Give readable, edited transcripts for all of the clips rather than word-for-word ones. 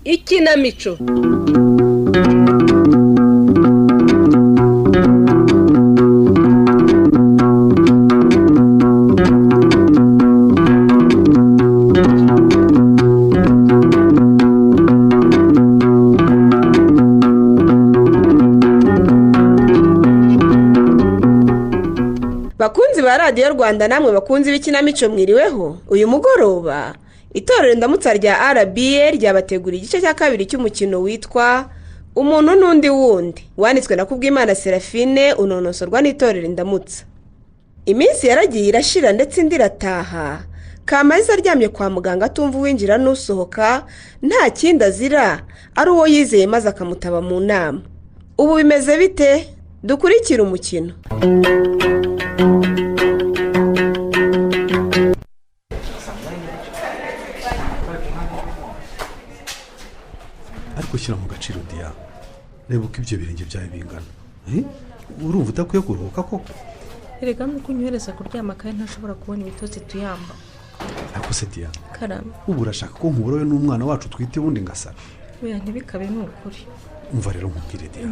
Ikinamico. Bakunzi ba Radio Rwanda namwe bakunzi b'ikinamico mwiriweho uyu mugoroba itorero ndamutsa rya RBA ryabategura igice cya kabiri cy'umukino witwa umuntu n'undi wundi wanditswe na Kubwimana Serafine unonosorwa n'itorero ndamutsa. Iminsi yaragiye irashira ndetse indi irataha. Kamariza aryamye kwa muganga atumva uwinjira n'usohoka nta kindi azira ari uwo yizeye maze akamutaba mu nama. Ubu bimeze bite? Dukurikira umukino. Ariko shyira mu gaciro Diya, reba uko ibyo birenge byawe bingana. Urumva utakwiye kuruhuka koko? Erega nuko unyohereza kuryama kandi ntashobora kubona ibitotsi tuyamba. Ariko se Diya, Karame, ubu urashaka ko nkuborowe n'umwana wacu twite ubundi ngasara? oya ntibikabe n'ukuri. Umva rero nkubwire Diya,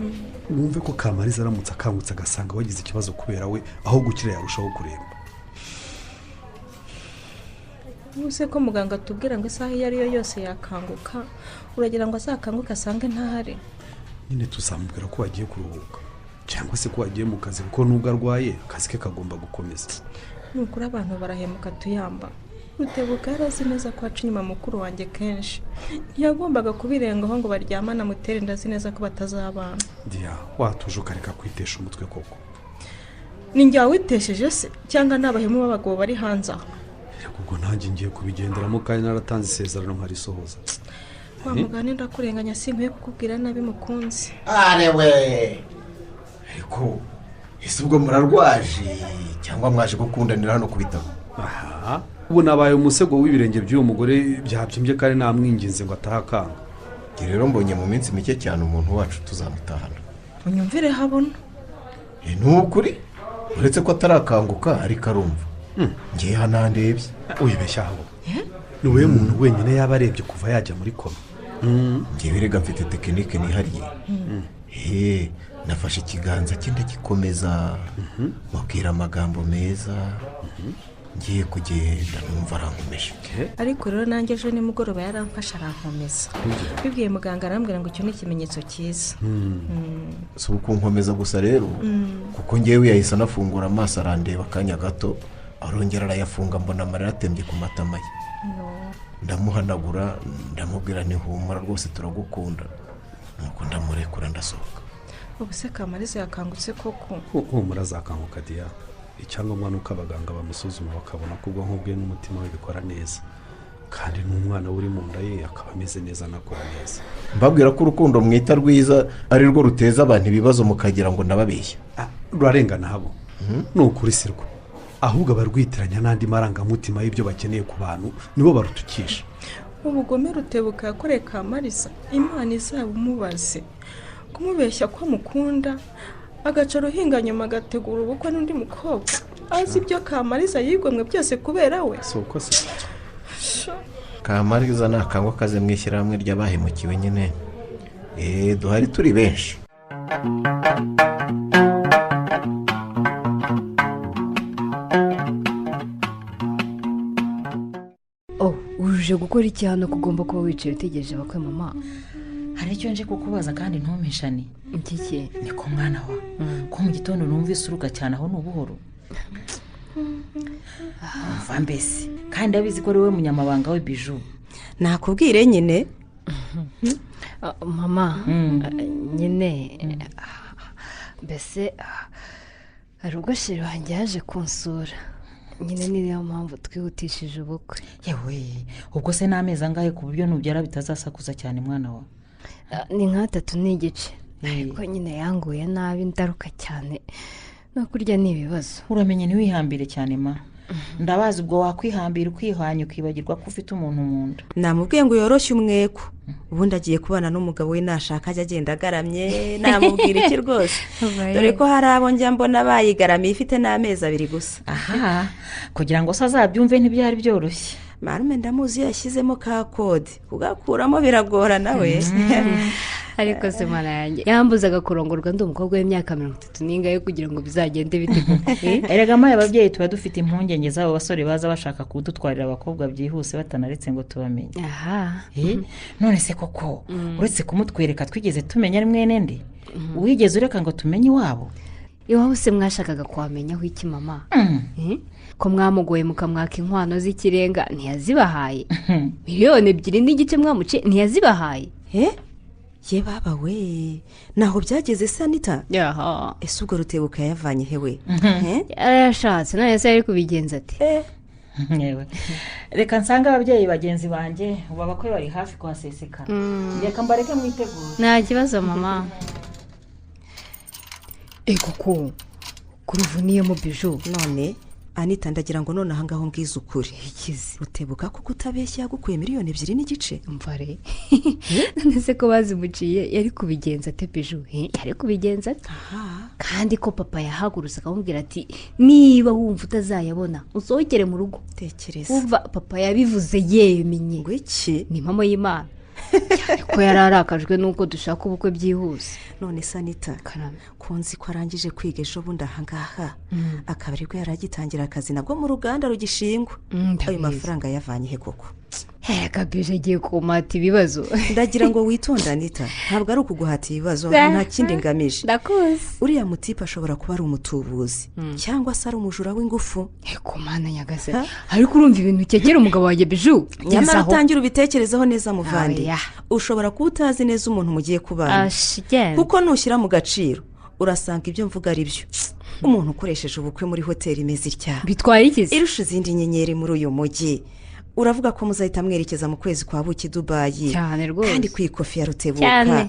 wumve ko Kamariza aramutse akangutse agasanga wagize ikibazo kubera we aho gukira yarushaho kuremba. Ubuse ko muganga atubwira ngo isaha iyo ari yo yose yakanguka, uragira ngo azakanguke asange ntahari. Nyine tuzamubwira ko wagiye kuruhuka cyangwa se ko wagiye mu kazi kuko nubwo arwaye akazi ke kagomba gukomeza. Nukuri abantu barahemuka tuyamba. Rutebuka yarazi neza ko aca inyuma mukuru wanjye kenshi. Ntiyagombaga kubirengaho ngo baryamana mutere ndazi neza ko batazabana. Diya, watuje ukareka kwitesha umutwe koko. Ni njye witesheje se cyangwa n'abahemu b'abagabo bari hanze aho? Ubwo nanjye ngiye kubigenderamo kandi naratanze isezerano nkarisohoza. Wa mugani ndakurenganya sinkwiye kukubwira nabi mukunzi. Arewe. Ariko ese ubwo murarwaje cyangwa mwaje gukundanira hano kubitabo? Aha, ubu nabaye umusego w'ibirenge by'uwo mugore byabyimbye kandi namwinginze ngo atahakanga. Rero mbonye mu minsi mike cyane umuntu wacu tuzamutahana. Unyumvire habona. Nukuri uretse ko atarakanguka ariko arumva. Ngiye hanandebye. Uyibeshya aho. Niwe muntu wenyine yaba arebye kuva yajya muri koma. Ngiye birega mfite tekinike nihariye. Nafashe ikiganza cyenda gikomeza mubwira amagambo meza. Ngiye kugenda numva arankomeje. Ariko rero nanjye ejo nimugoroba yaramfasha arankomeza. Bibwiye muganga arambwira ngo icyo ni ikimenyetso cyiza. Si uko nkomeza gusa rero kuko ngewe yahise anafungura amaso arandeba akanya gato arongera arayafunga mbona amarira atembye ku matama ye. Ndamuhanagura ndamubwira ntihumura rwose turagukunda. Nuko ndamurekura ndasohoka. Ubuse Kamariza yakangutse koko? Humura azakanguka Diya. Icyangombwa nuko abaganga bamusuzuma bakabona ko ubwonko bwe n'umutima we bikora neza. Kandi n'umwana uri mu nda ye akaba ameze neza nakora neza. Mbabwira ko urukundo mwita rwiza ari rwo ruteza abantu ibibazo mukagira ngo nababeshya. Rurarengana habo. Nukuri sirwo. Ahubwo abarwitiranya n'andi marangamutima y'ibyo bakeneye ku bantu nibo barutukisha. Ubugome Rutebuka yakoreye Kamariza Imana izabumubaze. Kumubeshya ko mukunda agaca ruhinga nyuma agategura ubukwe n'undi mukobwa azi ibyo Kamariza yigomwe byose kubera we. Soko se. Kamariza nakangwa kaze mwishyirahamwe ry'abahemukiwe nyine. Duhari turi benshi. Uje gukora iki hano kugomba kuba wicaye utegereje bakwe mama? Hari icyo nje kukubaza kandi ntumpishane. Iki niko mwana wa ko mu gitondo numvise uruga cyane aho n'ubuhoro. Umva mbese kandi abizi ko ari we munyamabanga we Biju. Nakubwire nyine. Mama nyine mbese hari ubwo shiri wanjye yaje kunsura. Nyine niyo mpamvu twihutishije ubukwe. Yewe ubwo se n'amezi angahe ku buryo nubyara bitazasakuza cyane mwana wa? Ni nka 3 n'igice. Ariko nyine yanguye nabi ndaruka cyane no kurya ni ibibazo. uramenye ntiwihambire cyane ma ndabazi ubwo wakwihambira ukihwanya ukibagirwa ko ufite umuntu mu nda. namubwiye ngo yoroshye umweko ubundi agiye kubana n'umugabo we nashaka ajya agenda agaramye namubwira iki rwose dore ko hari abo njya mbona bayigaramiye ifite n'amezi 2 gusa. aha kugira ngo se azabyumve ntibyari byoroshye. marume ndamuzi yashyizemo ka kode kugakuramo biragora nawe. ariko se mana yanjye yambuzaga kurongorwa ndi umukobwa w'imyaka 30 kugira ngo bizagende bite koko. erega amaye ababyeyi tuba dufite impungenge z'abo basore baza bashaka kudutwarira abakobwa byihuse batanaretse ngo tubamenye. aha none se koko uretse kumutwereka twigeze tumenya ari mwene nde wigeze ureka ngo tumenye iwabo. iwabo se mwashakaga kuhamenyaho iki mama? ko mwamugoye mukamwaka inkwano z'ikirenga ntiyazibahaye. 2.2 n'igice mwamuce ntiyazibahaye. ye baba we naho byageze Sanita. yaha ese ubwo Rutebuka yavanye hewe? yarashatse none se ari kubigenza ati? yewe reka nsanga ababyeyi bagenzi banjye ubu abakwe bari hafi kuhasesekara. reka mbareke mwitegure. nta kibazo mama. koko kuruvuniyemo biju none Anita ndagira ngo none ahangaho ngize ukuri. ikizi Rutebuka ko kutabeshya yagukuye 2.2 n'igice. mvare nese ko bazimuciye yari kubigenza ate biju? yari kubigenza ate? kandi ko papa yahagurutse akamubwira ati niba wumva utazayabona usohokere mu rugo. tekereza umva papa yabivuze yemenye ngo iki ni mama y'Imana. cyane ko yararakajwe nuko dushaka ubukwe byihuse. none Sanita kunzi ko arangije kwiga ejo bundi ahangaha akaba ariko yaragitangira akazi nabwo mu ruganda rugishingwa. ayo mafaranga yavanye he koko? kabije agiye kumata ibibazo. ndagira ngo witonde Anita ntabwo ari ukuguhata ibibazo nta kindi ngamije. ndakuzi uriya mutipe ashobora kuba ari umutubuzi cyangwa se ari umujura w'ingufu. ko mana nyagase ariko urumva ibintu cyegera umugabo wanjye biju. nyamara utangira ubitekerezaho neza muvandi. ushobora kuba utazi neza umuntu mugiye kubana kuko nushyira mu gaciro urasanga ibyo mvuga ari byo. umuntu ukoresheje ubukwe muri hoteli imeze itya bitwaye ikizi irusha izindi nyenyeri muri uyu mujyi. uravuga ko muzahita mwerekeza mu kwezi kwa buki Dubai cyane rwose kandi ku ikofi ya Rutebuka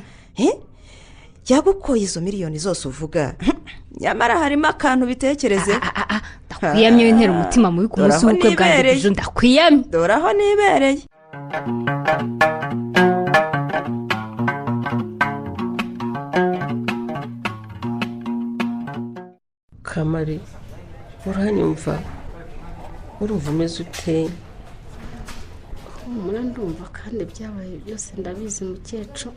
yagukoye izo miliyoni zose uvuga. nyamara harimo akantu bitekereze. ndakwiyamye wintera umutima mubi ku munsi w'ubukwe bwanjye biju. ndakwiyamye dore aho nibereye. Kamari uranyumva urumva umeze ute? humura ndumva kandi byabaye byose ndabizi mukecuru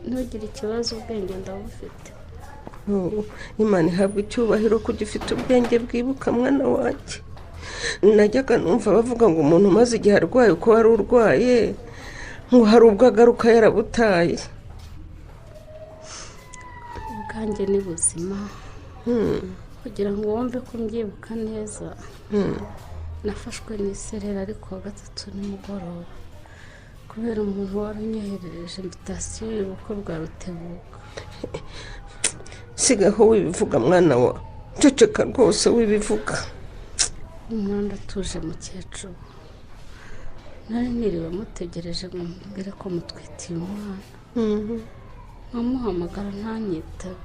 ntugire ikibazo ubwenge ndabufite. Imana ihabwa icyubahiro ko ugifite ubwenge bwibuka mwana wanjye. najyaga numva bavuga ngo umuntu umaze igihe arwaye uko wari urwaye ngo hari ubwo agaruka yarabutaye. ubwanjye ni buzima kugira ngo wumve ko mbyibuka neza. nafashwe n'iserera ariko wa 3 nimugoroba kubera umuntu wari unyoherereje invitasiyo y'ubukwe bwa Rutebuka. sigaho wibivuga mwana wa ceceka rwose wibivuga. umwana atuje mukecuru nari niriwe mutegereje ngo mbwire ko mutwitiye umwana. nkamuhamagara ntanyitabe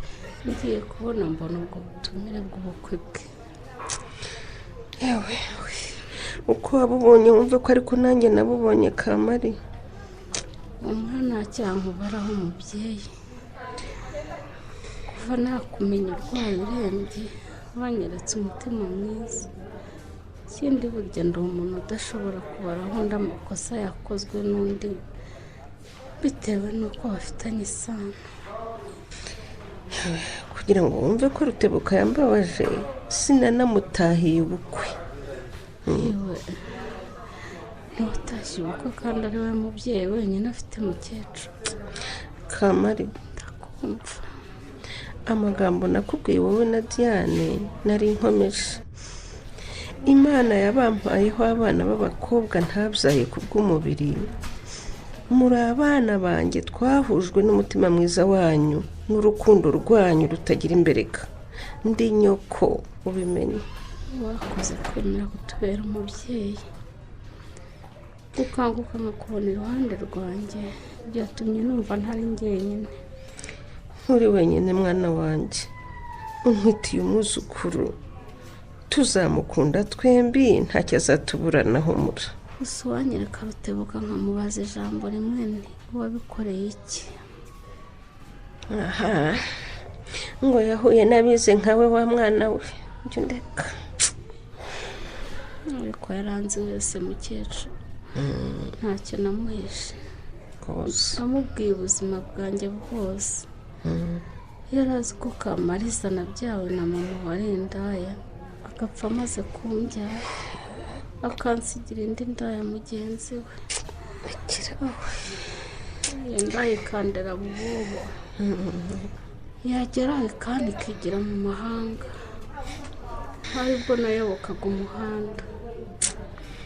ngiye kubona mbona ubwo butumire bw'ubukwe bwe. yewe uko wabubonye wumve ko ariko nanjye nabubonye Kamari. umwana cyankubaraho umubyeyi kuva nakumenya urwaye urembye wanyeretse umutima mwiza. ikindi burya ndi umuntu udashobora kubaraho undi amakosa yakozwe n'undi bitewe n'uko bafitanye isano. kugira ngo wumve ko Rutebuka yambabaje sinanamutahiye ubukwe. yewe ntiwatashye ubukwe kandi ari we mubyeyi wenyine afite mukecuru. Kamari ndakumva. amagambo nakubwiye wowe na Diane nari nkomeje. Imana yabampayeho abana b'abakobwa ntabyaye ku bw'umubiri. muri abana banjye twahujwe n'umutima mwiza wanyu n'urukundo rwanyu rutagira imbereka. ndi nyoko ubimenye. wakoze kwemera kutubera umubyeyi. gukanguka nkakubona iruhande rwanjye byatumye numva ntari njyenyine. nturi wenyine mwana wanjye. umwitiye umwuzukuru tuzamukunda twembi ntacyo azatuburanaho mura. gusa uwanyereka Rutebuka nkamubaza ijambo rimwe ni wabikoreye iki? aha ngo yahuye n'abize nkawe wa mwana we njye ndeka. ariko yaranze wese mukecuru ntacyo namuhishe namubwiye ubuzima bwanjye bwose. yari azi ko Kamariza nabyawe na mama wari indaya agapfa amaze kumbyara akansigira indi ndaya mugenzi we. iyo ndaya ikandera mu bubo yagera kandi ikigira mu mahanga. aribwo nayobokaga umuhanda.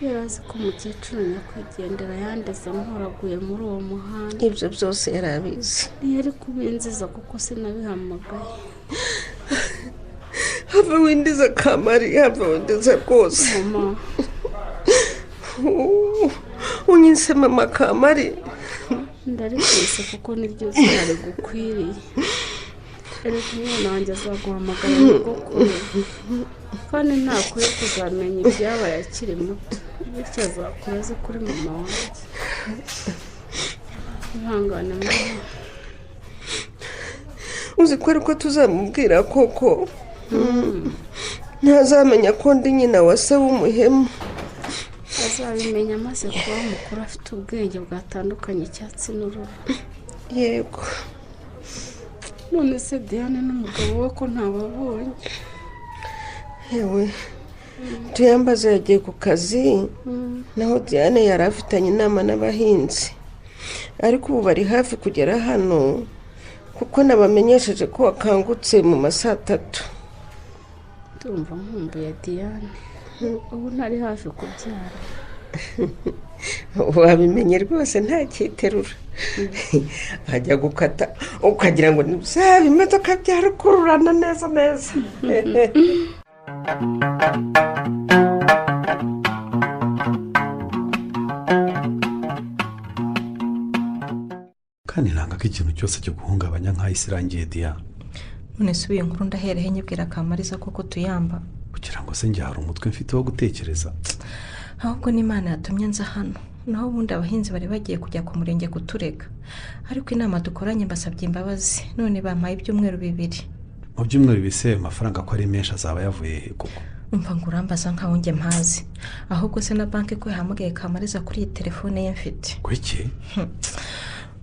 yari azi ko umukecuru nyakwigendera yandeze amhoraguye muri uwo muhanda. ibyo byose yari abizi. ntiyari kubinziza kuko sinabihamagaye. have windiza Kamari, have windiza rwose. mama unyise mama Kamari. ndarikese kuko niryo zari gukwiriye. erega umwana wanjye azaguhamagara nyogokuru kandi ntakwiye kuzamenya ibyabaye akiri muto bityo azakura azi kuri mama wanjye. ihangane mama. uzi ko ariko tuzamubwira koko ntazamenya ko ndi nyina wa se w'umuhemu. azabimenya amaze kuba mukuru afite ubwenge bwatandukanye icyatsi n'uruhu. yego. none se Diane n'umugabo we ko ntababonye? yewe tuyambaze yagiye ku kazi naho Diane yari afitanye inama n'abahinzi ariko ubu bari hafi kugera hano kuko nabamenyesheje ko wakangutse mu masaa 3. ndumva nkumbuye Diane. ubu ntari hafi kubyara. wabimenye rwose ntakiterura. ajya gukata ukagira ngo ni bya bimodoka bya rukururana neza neza. kandi nanga ko ikintu cyose cyo guhungabanya nk'ahise irangiye Diya. none subiye inkuru ndahereye nyibwira Kamariza koko tuyamba kugira ngo se njye hari umutwe mfite wo gutekereza. ahubwo n'Imana yatumye nza hano. naho ubundi abahinzi bari bagiye kujya ku murenge kuturega ariko inama dukoranye mbasabye imbabazi none bampaye ibyumweru 2. mu byumweru bise amafaranga ko ari menshi azaba yavuye he koko? umva ngo urambaza nkaho njye mpazi. ahubwo se na banki ko yahamagaye Kamariza kuri iyi telefone ye mfite. kuki?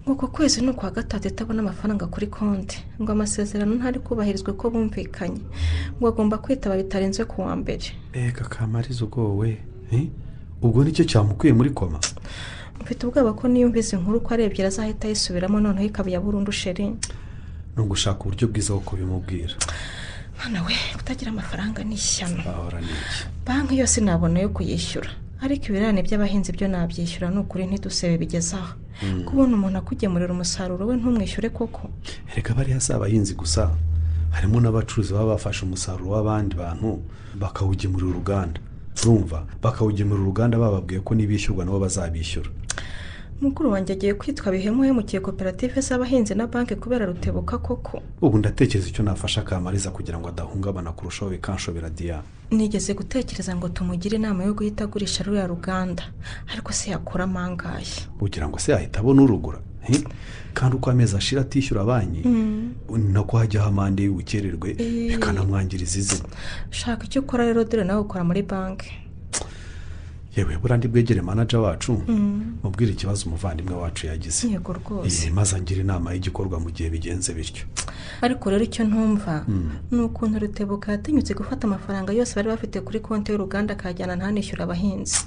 ngo ku kwezi ni ukwa gatatu itabona amafaranga kuri konti ngo amasezerano ntari kubahirizwe ko bumvikanye ngo agomba kwitaba bitarenze ku wa mbere. eka Kamariza ugowe ubwo nicyo cyamukwiye muri koma? mfite ubwoba ko niyo mbizi inkuru ko ari ebyiri azahita yisubiramo noneho ikaba ya burundu sheri. ni ugushaka uburyo bwiza bwo kubimubwira. mwana we kutagira amafaranga ni ishyano. ahora ni iki? banki yose nabona yo kuyishyura ariko ibirane by'abahinzi byo nabyishyura ni ukuri ntidusebe bigezaho. kubona umuntu akugemurira umusaruro we ntumwishyure koko. reka bari hasi abahinzi gusa harimo n'abacuruzi baba bafashe umusaruro w'abandi bantu bakawugemurira uruganda. urumva bakawugemurira uruganda bababwiye ko nibishyurwa nabo bazabishyura. mukuru wanjye agiye kwitwa bihemuhemukiye koperative z'abahinzi na banki kubera Rutebuka koko. ubu ndatekereza icyo nafasha Kamariza kugira ngo adahungabana kurushaho bikanshobera Diya. nigeze gutekereza ngo tumugire inama yo guhita agurisha ruriya ruganda ariko se yakura amangaye. ugira ngo se yahita abona urugura? kandi uko amezi ashira atishyura banki nako hajyaho amande y'ubukererwe bikanamwangiriza izina. shaka icyo ukora rero dore nawe ukora muri banki. yewe burandi bwegere manager wacu mubwire ikibazo umuvandimwe wacu yagize. yego rwose. maze angira inama y'igikorwa mu gihe bigenze bityo. ariko rero icyo ntumva ni ukuntu Rutebuka yatinyutse gufata amafaranga yose bari bafite kuri konti y'uruganda akajyana ntanishyura abahinzi.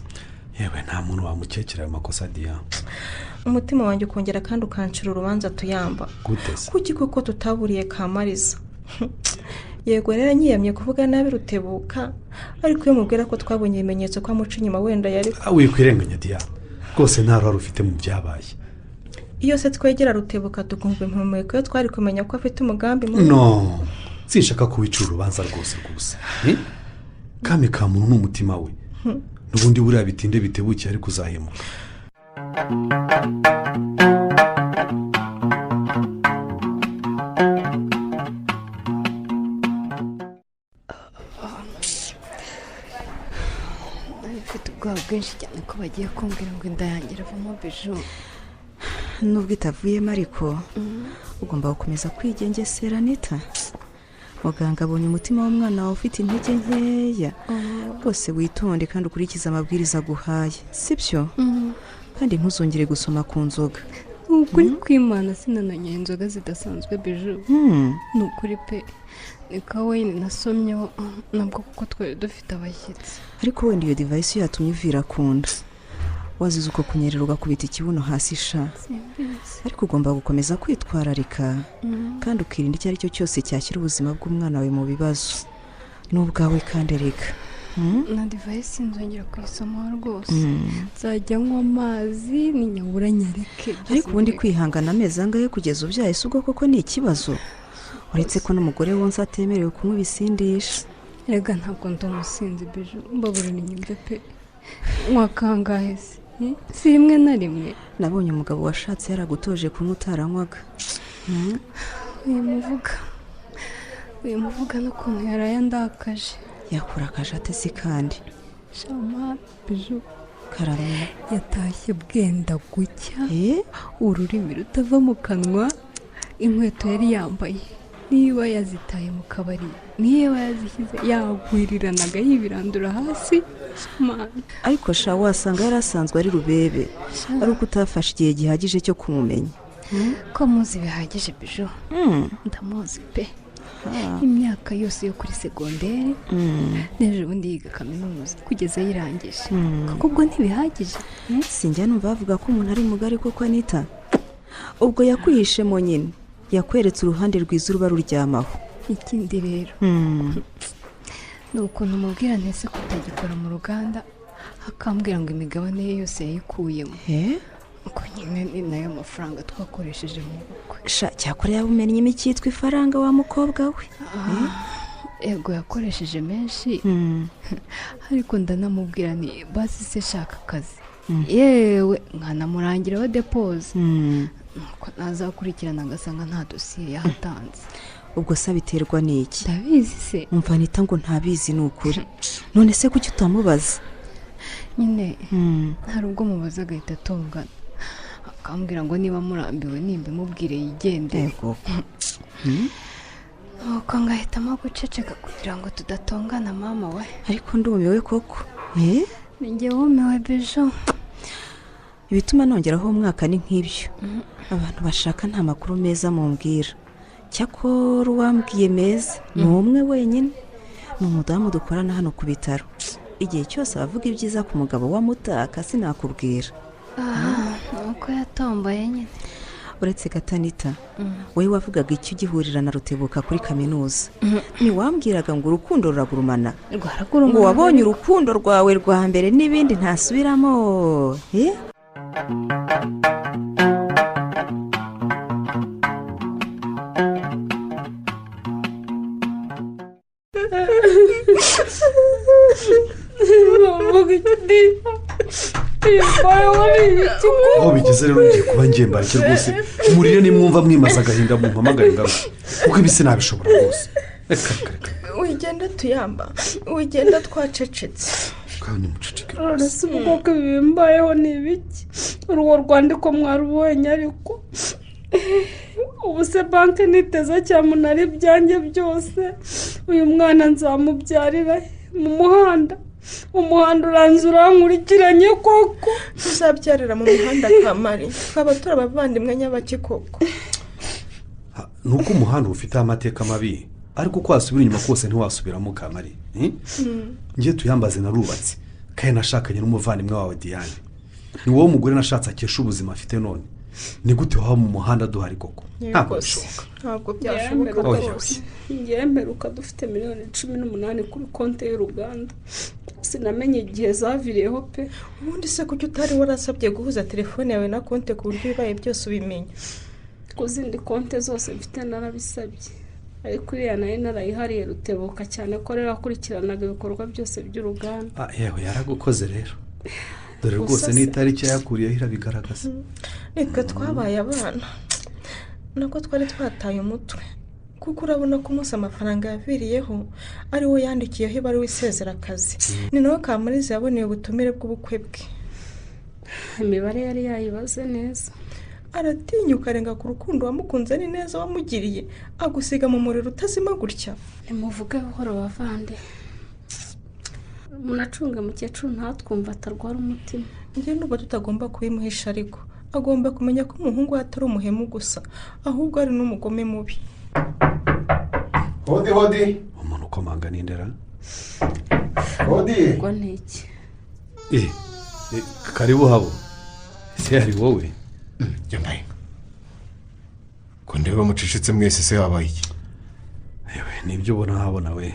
yewe nta muntu wamukekera ayo makosa Diya. umutima wanjye ukongera kandi ukancira urubanza tuyamba. gute se? kuki koko tutaburiye Kamariza? yego rero nyiyamye kuvuga nabi Rutebuka ariko iyo mubwira ko twabonye ibimenyetso ko amuca inyuma wenda yari wikwirenganya Diya rwose nta ruhare ufite mu byabaye. iyo se twegera Rutebuka tukumva impumeko yo twari kumenya ko afite umugambi no sinshaka kubicura urubanza rwose gusa. kame ka muntu n'umutima we n'ubundi buriya bitinde bitebukiye ariko uzahemuka. mfite ubwoba bwinshi cyane ko bagiye kumbwira ngo inda yanjye iravamo biju. nubwo itavuyemo ariko ugomba gukomeza kwigengesera Anita. muganga abonye umutima w'umwana wawe ufite intege nkeya rwose witonde kandi ukurikize amabwiriza aguhaye sibyo kandi ntuzongere gusoma ku nzoga. ukuri kw'Imana sinananyoye inzoga zidasanzwe biju. ni ukuri pe ni kawayini nasomyeho nabwo kuko twari dufite abashyitsi. ariko wenda iyo device yatumye uvira ku nda wazize uko kunyerera ugakubita ikibuno hasi sha. ariko ugomba gukomeza kwitwararika kandi ukirinda icyo ari cyo cyose cyashyira ubuzima bw'umwana wawe mu bibazo n'ubwawe kandi reka na device nzongera kuyisomaho rwose. nzajya nywa amazi n'inyabura nyareke. ariko ubundi kwihangana amezi angahe kugeza ubyaye si ubwo koko ni ikibazo uretse ko n'umugore wonsa atemerewe kunywa ibisindisha. rega ntabwo ndi umusinzi biju mbaburira inyumve pe. mwakangahe se si rimwe na rimwe. nabonye umugabo washatse yaragutoje kunywa utaranywaga. uyu muvuga n'ukuntu yaraye andakaje. yakura akajate si kandi shama biju karame yatashye bwenda gucya ururimi rutava mu kanwa. inkweto yari yambaye niba yazitaye mu kabari niba yazishyize yagwiriranaga yibirandura hasi. ariko sha wasanga yari asanzwe ari rubebe ari uko utafashe igihe gihagije cyo kumumenya. ko muzi bihagije biju. ndamuzi pe. imyaka yose yo kuri segonderi n'ejo bundi yiga kaminuza kugeza yirangije. kuko ubwo ntibihagije. sinjya numva bavuga ko umuntu ari mugari koko Anita. ubwo yakwihishemo nyine yakweretse uruhande rwiza uruba ruryamaho. ikindi rero ni ukuntu umubwira ntese kutagikora mu ruganda akambwira ngo imigabane ye yose yayikuyemo. uko nyine ni nayo mafaranga twakoresheje mu bukwe. cyakora yabumennyemo icyitwa ifaranga wa mukobwa we. yego yakoresheje menshi ariko ndanamubwira ni basi se shaka akazi yewe nkanamurangira wa depoze nuko nazakurikirana agasanga nta dosiye yahatanze. ubwo se biterwa n'iki? ndabizi se. umva Anita ngo ntabizi ni ukuri. none se kuki utamubaza? nyine hari ubwo mubaza agahita atongana akambwira ngo niba murambiwe nimba mubwire yigende. nuko ngahitamo guceceka kugira ngo tudatongana mama we. ariko ndumiwe koko. ni njye wumiwe biju. ibituma nongeraho umwaka ni nk'ibyo. abantu bashaka nta makuru meza mumbwira. cyakora uwambwiye meza ni umwe wenyine. ni umudamu dukorana hano ku bitaro. igihe cyose abavuga ibyiza ku mugabo wamutaka sinakubwira. nuko yatomboye nyine. uretse Anita wowe wavugaga icyo ugihurira na Rutebuka kuri kaminuza ntiwambwiraga ngo urukundo ruragurumana ngo wabonye urukundo rwawe rwa mbere n'ibindi ntasubiramo. aho bigeze rero ngiye kuba ngembarike rwose umurire nimwumva mwimaze agahinda mu mpamagare ingaruka kuko ibi sinabishobora rwose. wigenda tuyamba wigenda twacecetse kandi muceceke rwose. ubwoko bimbayeho ni ibiki? uruwo rwandiko mwarubonye ariko ubu se banki niteza cyamunara ibyanjye byose. uyu mwana nzamubyarira mu muhanda. umuhanda uranze urankurikiranye koko. tuzabyarira mu muhanda kamari twaba turi abavandimwe nyabaki koko. nuko umuhanda ufite amateka mabi ariko uko wasubira inyuma kose ntiwasubiramo kamari. ngiye tuyambaze narubatse kandi nashakanye n'umuvandimwe wawe Diane. ni wowe mugore nashatse akesha ubuzima afite none. ni gute waba mu muhanda duhari koko? ntabwo bishoboka. ntabwo byashoboka rwose. ngemeruka dufite miliyoni 18 kuri konti y'uruganda. sinamenye igihe zaviriyeho pe. ubundi se kuki utari warasabye guhuza telefone yawe na konti ku buryo bibaye byose ubimenya? ku zindi konti zose mfite narabisabye ariko iriya nayo narayihariye Rutebuka cyane ko rero akurikiranaga ibikorwa byose by'uruganda. yewe yaragukoze rero. dore rwose n'itariki yakuriyeho irabigaragaza. reka twabaye abana nabwo twari twataye umutwe kuko urabona ko umunsi amafaranga yaviriyeho ari wo yandikiyeho ibaruwa isezera akazi ni nawe Kamariza yaboneye ubutumire bw'ubukwe bwe. imibare yari yayibaze neza, aratinyuka arenga ku rukundo wamukunze ni neza wamugiriye, agusiga mu muriro utazima gutya. nimuvuge buhoro bavande, munacunge mukecuru ntatwumva atarwara umutima. njye nubwo tutagomba kubimuhisha, ariko agomba kumenya ko umuhungu we atari umuhemu gusa, ahubwo ari n'umugome mubi. hodi hodi. umuntu ukomanga n'indera. hodi. ubwo ni iki? karibu habo. ese hari wowe? Yambaye ko ndeba mucicitse mwese se habaye iki? yewe nibyo ubona habona we,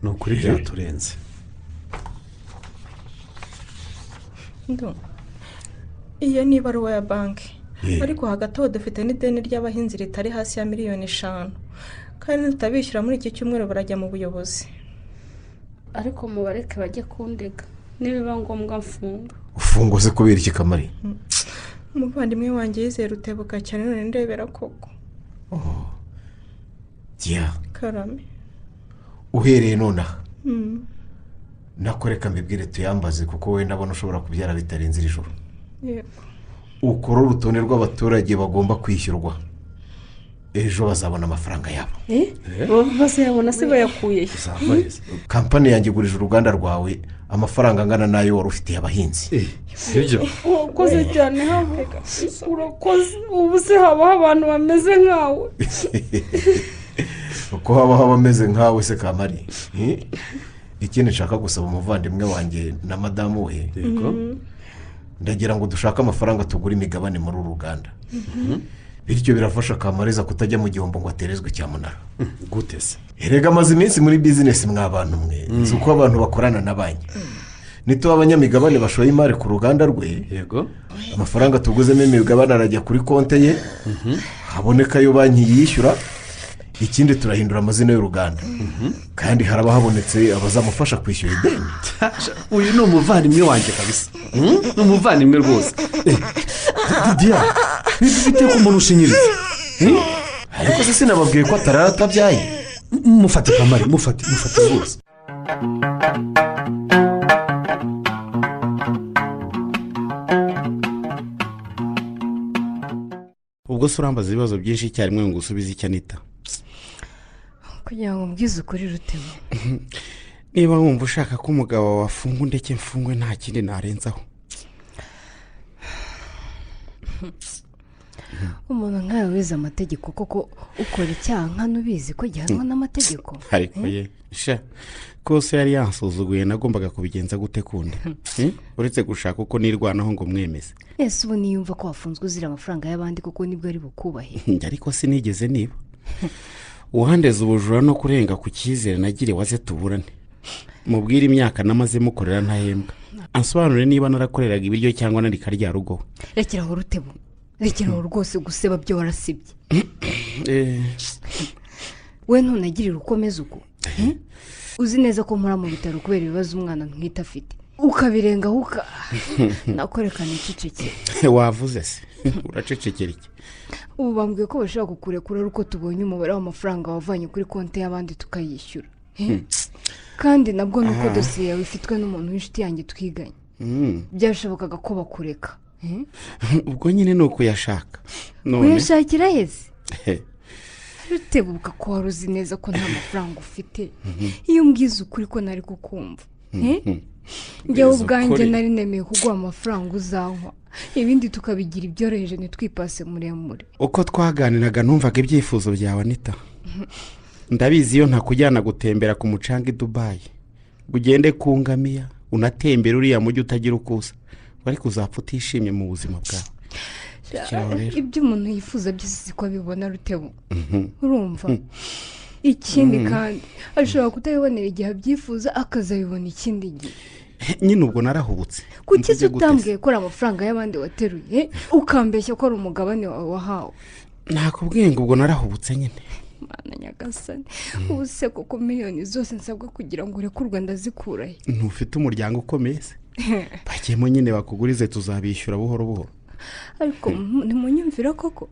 ni ukuri byaturenze. iyo ni ibaruwa ya banki, ariko hagati aho dufite n'ideni ry'abahinzi ritari hasi ya miliyoni 5, kandi tutabishyura muri iki cyumweru barajya mu buyobozi. ariko mubareke bajye kundega, nibiba ngombwa mfunga. ufungo se kubera iki Kamari? umuvandimwe wanjye yizeye Rutebuka cyane, none ndebera koko. Diya Karame, uhereye nonaha nakoreka mbibwire tuyambaze, kuko we ndabona ushobora kubyara bitarenze iri joro. yego. ukora urutonde rw'abaturage bagomba kwishyurwa, ejo bazabona amafaranga yabo. bazayabona se bayakuye? kampani yanjye igurije uruganda rwawe amafaranga angana n'ayo wari ufitiye abahinzi. sibyo? urakoze cyane habo, urakoze. ubu se habaho abantu bameze nkawe? uko habaho abameze nkawe se Kamari. ikindi nshaka gusaba umuvandimwe wanjye na madamu we, ndagira ngo dushake amafaranga tugure imigabane muri uru ruganda, bityo birafasha Kamariza kutajya mu gihombo ngo aterezwe cyamunara. gute se? erega amaze iminsi muri bizinesi mw'abantu mwe, nzi uko abantu bakorana na banki. nituba abanyamigabane bashoye imari ku ruganda rwe, yego, amafaranga tuguzemo imigabane arajya kuri konti ye, haboneka ayo banki yishyura. ikindi turahindura amazina y'uruganda, kandi haraba habonetse abazamufasha kwishyura ideni. uyu ni umuvandimwe wanjye kabisa, ni umuvandimwe rwose. Didiya, bifite ko umuntu ushinyiriza. ariko se sinababwiye ko atabyaye. mufate Kamari, mufate rwose. ubwo se urambaza ibibazo byinshi icyarimwe ngo usubize icyo anita? kugira ngo mbwize ukuri Rutema. niba wumva ushaka ko umugabo wafunga undeke mfungwe, nta kindi narenzaho. umuntu nkawe wize amategeko, koko ukora icyaha nkano ubizi ko gihanwa n'amategeko? ariko ye sha kose yari yansuzuguye, nagombaga kubigenza gute kundi? uretse gushaka uko nirwanaho ngo mwemeze. ese ubu niyumva ko wafunzwe uzira amafaranga y'abandi, kuko nibwo ari bukubahe. ariko sinigeze niba uhandeze ubujura no kurenga ku cyizere nagire waze tuburane, mubwire imyaka namaze mukorera ntahembwa, ansobanure niba narakoreraga ibiryo cyangwa nari karya rugo. rekeraho Rutebo, rekeraho rwose guseba byo warasibye. we ntunagirire ukomeza uko. uzi neza ko mpora mu bitaro kubera ibibazo umwana ntwite afite, ukabirengaho nakorekana icecekere. wavuze se uracecekera iki? ubu bambwiye ko bashaka kukurekura ari uko tubonye umubare w'amafaranga wavanye kuri konti y'abandi tukayishyura. kandi nabwo ni uko dosiye yawe ifitwe n'umuntu w'inshuti yanjye twiganye. byashobokaga ko bakureka. ubwo nyine ni ukuyashaka. uyashakira heze? Rutebuka ko wari uzi neza ko nta mafaranga ufite. iyo mbwize ukuri ko nari kukumva. njyewe ubwanjye nari nemeye kuguha amafaranga uzanywa, ibindi tukabigira ibyoroheje ntitwipase muremure. uko twaganiraga numvaga ibyifuzo byawe Anita. ndabizi iyo ntakujyana gutembera ku mucanga i Dubai, ugende ku ngamiya unatembera uriya mujyi utagira ukusa, ariko uzapfa utishimye mu buzima bwawe. ibyo umuntu yifuza byose siko abibona Rutebo. urumva? ikindi kandi ashobora kutabibonera igihe abyifuza, akazabibona ikindi gihe. nyine ubwo narahubutse. kuki se utambwiye ko ari amafaranga y'abandi wateruye, ukambeshya ko ari umugabane wawe wahawe? nakubwiye ngo ubwo narahubutse nyine. Mana nyagasani, ubu se koko miliyoni zose nsabwa kugira ngo urekurwe ndazikurahe? ntufite umuryango ukomeye se? bagiyemo nyine bakugurize tuzabishyura buhoro buhoro. ariko ntimunyumvira koko.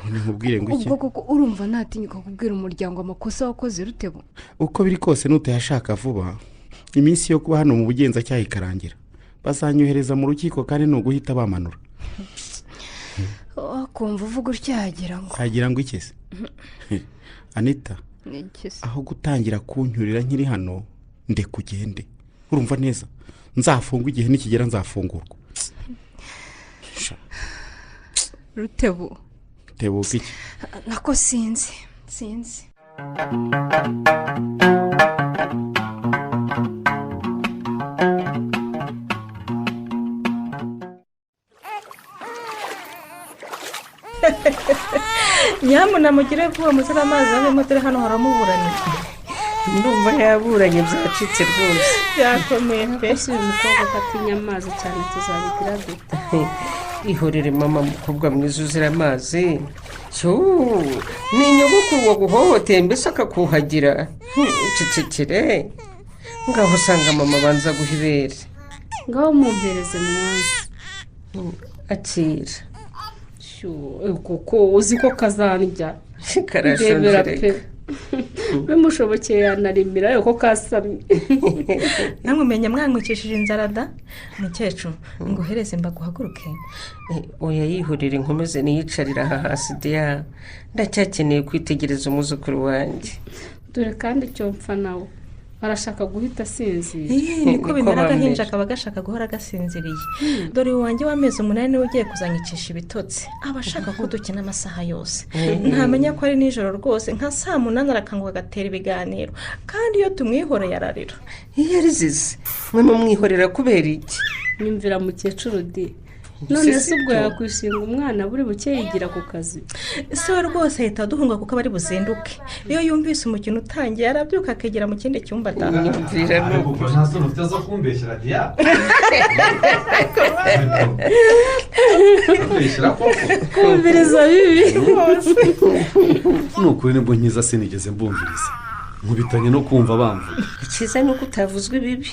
none nkubwire ngo iki ubwo koko urumva natinyuka kubwira umuryango amakosa wakoze Rutebo? uko biri kose nutayashaka vuba iminsi yo kuba hano mu bugenzacyaha ikarangira bazanyohereza mu rukiko kandi nuguhita bamanura. Akumva uvuga utyagira ngo hagira ngo iki se Anita aho gutangira kunyurira nkiri hano ndekugende urumva neza nzafungwa igihe nikigera nzafungurwa. Rutebo tebuka iki nako sinzi nyamuna mugire vuba muzira amazi arimo dore hano haramuburanira. ndumva yaburanye byacitse rwose. Byakomeye pe. Ese uyu mukobwa afatinya amazi cyane tuzabigira dute? ihorere mama mukobwa mwiza uzira amazi. ni nyogokuru waguhohoteye mbese akakuhagira. cecekere ngaho usanga mama abanza guha ibere. ngaho mumpereze mwanzi. akira. kuko uzi ko kazandya. karashonjereka. bimushobokeye yanarimira yuko kasamye. namwe menya mwankukishije inzara da mukecuru ngo uhereze mbaguhaguruke. oya yihurire nkomeze niyicarira aha hasi diya ndacyakeneye kwitegereza umuzukuru wanjye. dore kandi icyo mpfa nawe arashaka guhita asinzira. niko bimera agahinja kaba gashaka guhora gasinziriye. dore wanjye w'amezi 8 niwe ugiye kuzanyicisha ibitotsi aba ashaka ko dukina amasaha yose. ntamenya ko ari nijoro rwose nka saa 8 arakanguka agatera ibiganiro kandi iyo tumwihoreye ararira. iyo arizize mwe mumwihorera kubera iki? nyumvira mukecuru di none se ubwo yakwishinga umwana buri buke yigira ku kazi. se we rwose ahita aduhunga kuko bari buzinduke. iyo yumvise umukino utangiye arabyuka akegera mu kindi cyumba ndamwumvira nuko nta soni ufite zo kumbeshyira diya. kumviriza bibi. ni ukuri nibwo nkiza sinigeze mbumviriza nkubitanye no kumva bamvuga. icyiza ni uko utavuzwe ibibi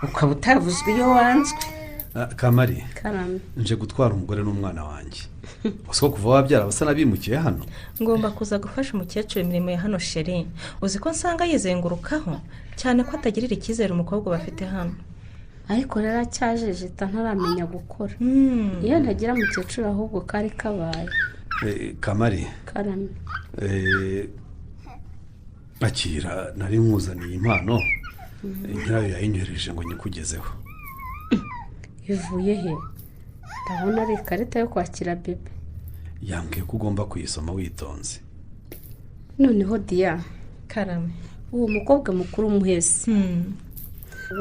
ukaba utavuzwe iyo wanzwe. kamari karame nje gutwara umugore n'umwana wanjye. uzi kuva wabyara basa n'abimukiye hano. ngomba kuza gufasha umukecuru imirimo ya hano sheri. uzi ko nsanga yizengurukaho cyane ko atagirira icyizere umukobwa bafite hano. ariko rero acyajejeta ntaramenya gukora. iyo ntagira mukecuru ahubwo kari kabaye. kamari karame akira nari nkuzaniye impano nyirayo yayinyohereje ngo nyikugezeho. ivuye he? ndabona ari ikarita yo kwakira bebe. yambwiye ko ugomba kuyisoma witonze. noneho diya karame uwo mukobwa mukuru umuhese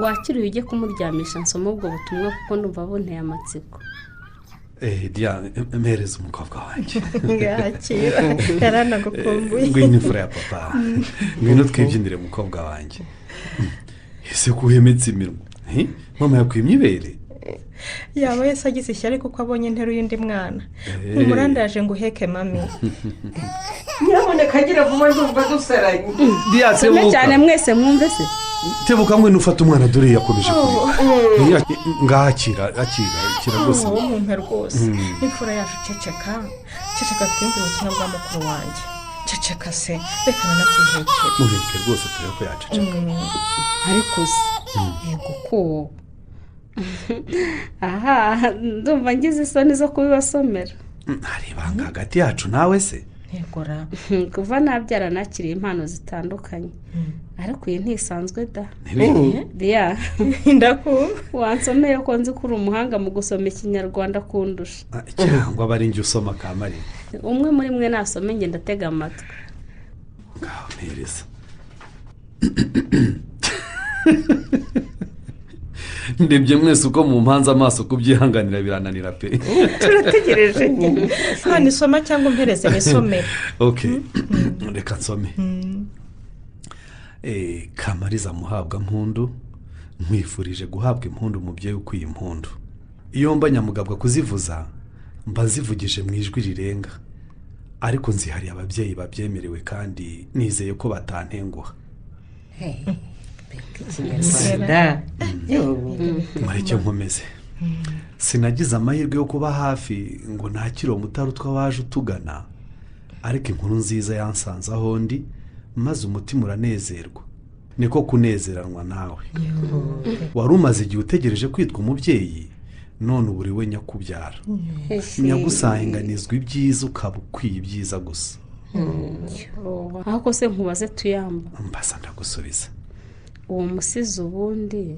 wakiriye ujye kumuryamisha nsoma ubwo butumwa kuko numva abonteye amatsiko. diya mpereza umukobwa wanjye. yakira yaranagukumbuye. ngwino imfura ya papa ngwino twibyinire umukobwa wanjye. ese ko uhemetse iminwa mama yakwimye ibere. yaba yese agize ishyari kuko abonye nteruye undi mwana. umuranda yaje ngo uheke mami. nyaboneka agira vuba ndumva dusaranye. some cyane mwese mwumve se. tebuka ngwino ufata umwana dore yakomeje kurira. ngakira rwose. mumpe rwose imfura yacu ceceka twumvire ubutumwa bwa mukuru wanjye. ceceka se reka nanakwihekere. muheke rwose turebe ko yaceceka. ariko se yego ko aha ndumva ngize isoni zo kubibasomera. hari ibanga hagati yacu nawe se. ntegura kuva nabyara nakiriye impano zitandukanye ariko iyi ntisanzwe da. diya ndakumva wansomeye ko nzi ko uri umuhanga mu gusoma ikinyarwanda kundusha. cyangwa aba ari njye usoma kamari. umwe muri mwe nasome njye ndatega amatwi. ngaho mpereza. ndebye mwese uko mu mpanze amaso kubyihanganira birananira pe. turategereje nyine. hano isoma cyangwa umpereze nisomere. reka nsome. kamariza muhabwa mpundu nkwifurije guhabwa impundu umubyeyi ukwiye impundu. iyo mba nyamugabwa kuzivuza mba zivugije mu ijwi rirenga ariko nzihariye ababyeyi babyemerewe kandi nizeye ko batantenguha. mureke nkomeze. sinagize amahirwe yo kuba hafi ngo ntakire uwo mutari utwabaje utugana, ariko inkuru nziza yansanze aho ndi maze umutima uranezerwa. Niko kunezeranwa nawe. Wari umaze igihe utegereje kwitwa umubyeyi, none ubu uri we nyakubyara. Nyagusanganizwa ibyiza ukaba ukwiye ibyiza gusa. ahubwo se nkubaze tuyamba. Mbasa ndagusubiza. Uwo musizi ubundi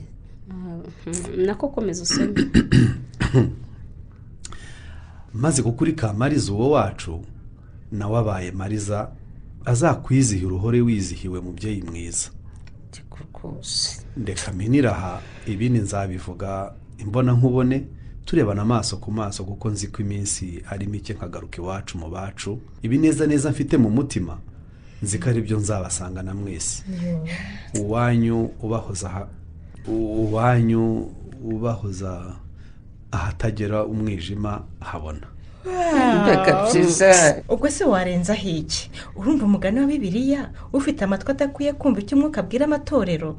nako komeza usome. Maze kukuri Kamariza uwo wacu nawe abaye Mariza, azakwizihira uruhore wizihiwe mubyeyi mwiza. Ndeka miniraha ibindi nzabivuga imbona nkubone, turebana amaso ku maso, kuko nzi ko iminsi ari mike nkagaruka iwacu mu bacu. Ibi neza neza mfite mu mutima nzi ko ari byo nzabasangana mwese. Uwanyu ubahoza ahatagera umwijima habona. ubwo se warenzaho iki? urumva umugani wa Bibiliya ufite amatwi adakwiye kumva icyo umwuka abwira amatorero?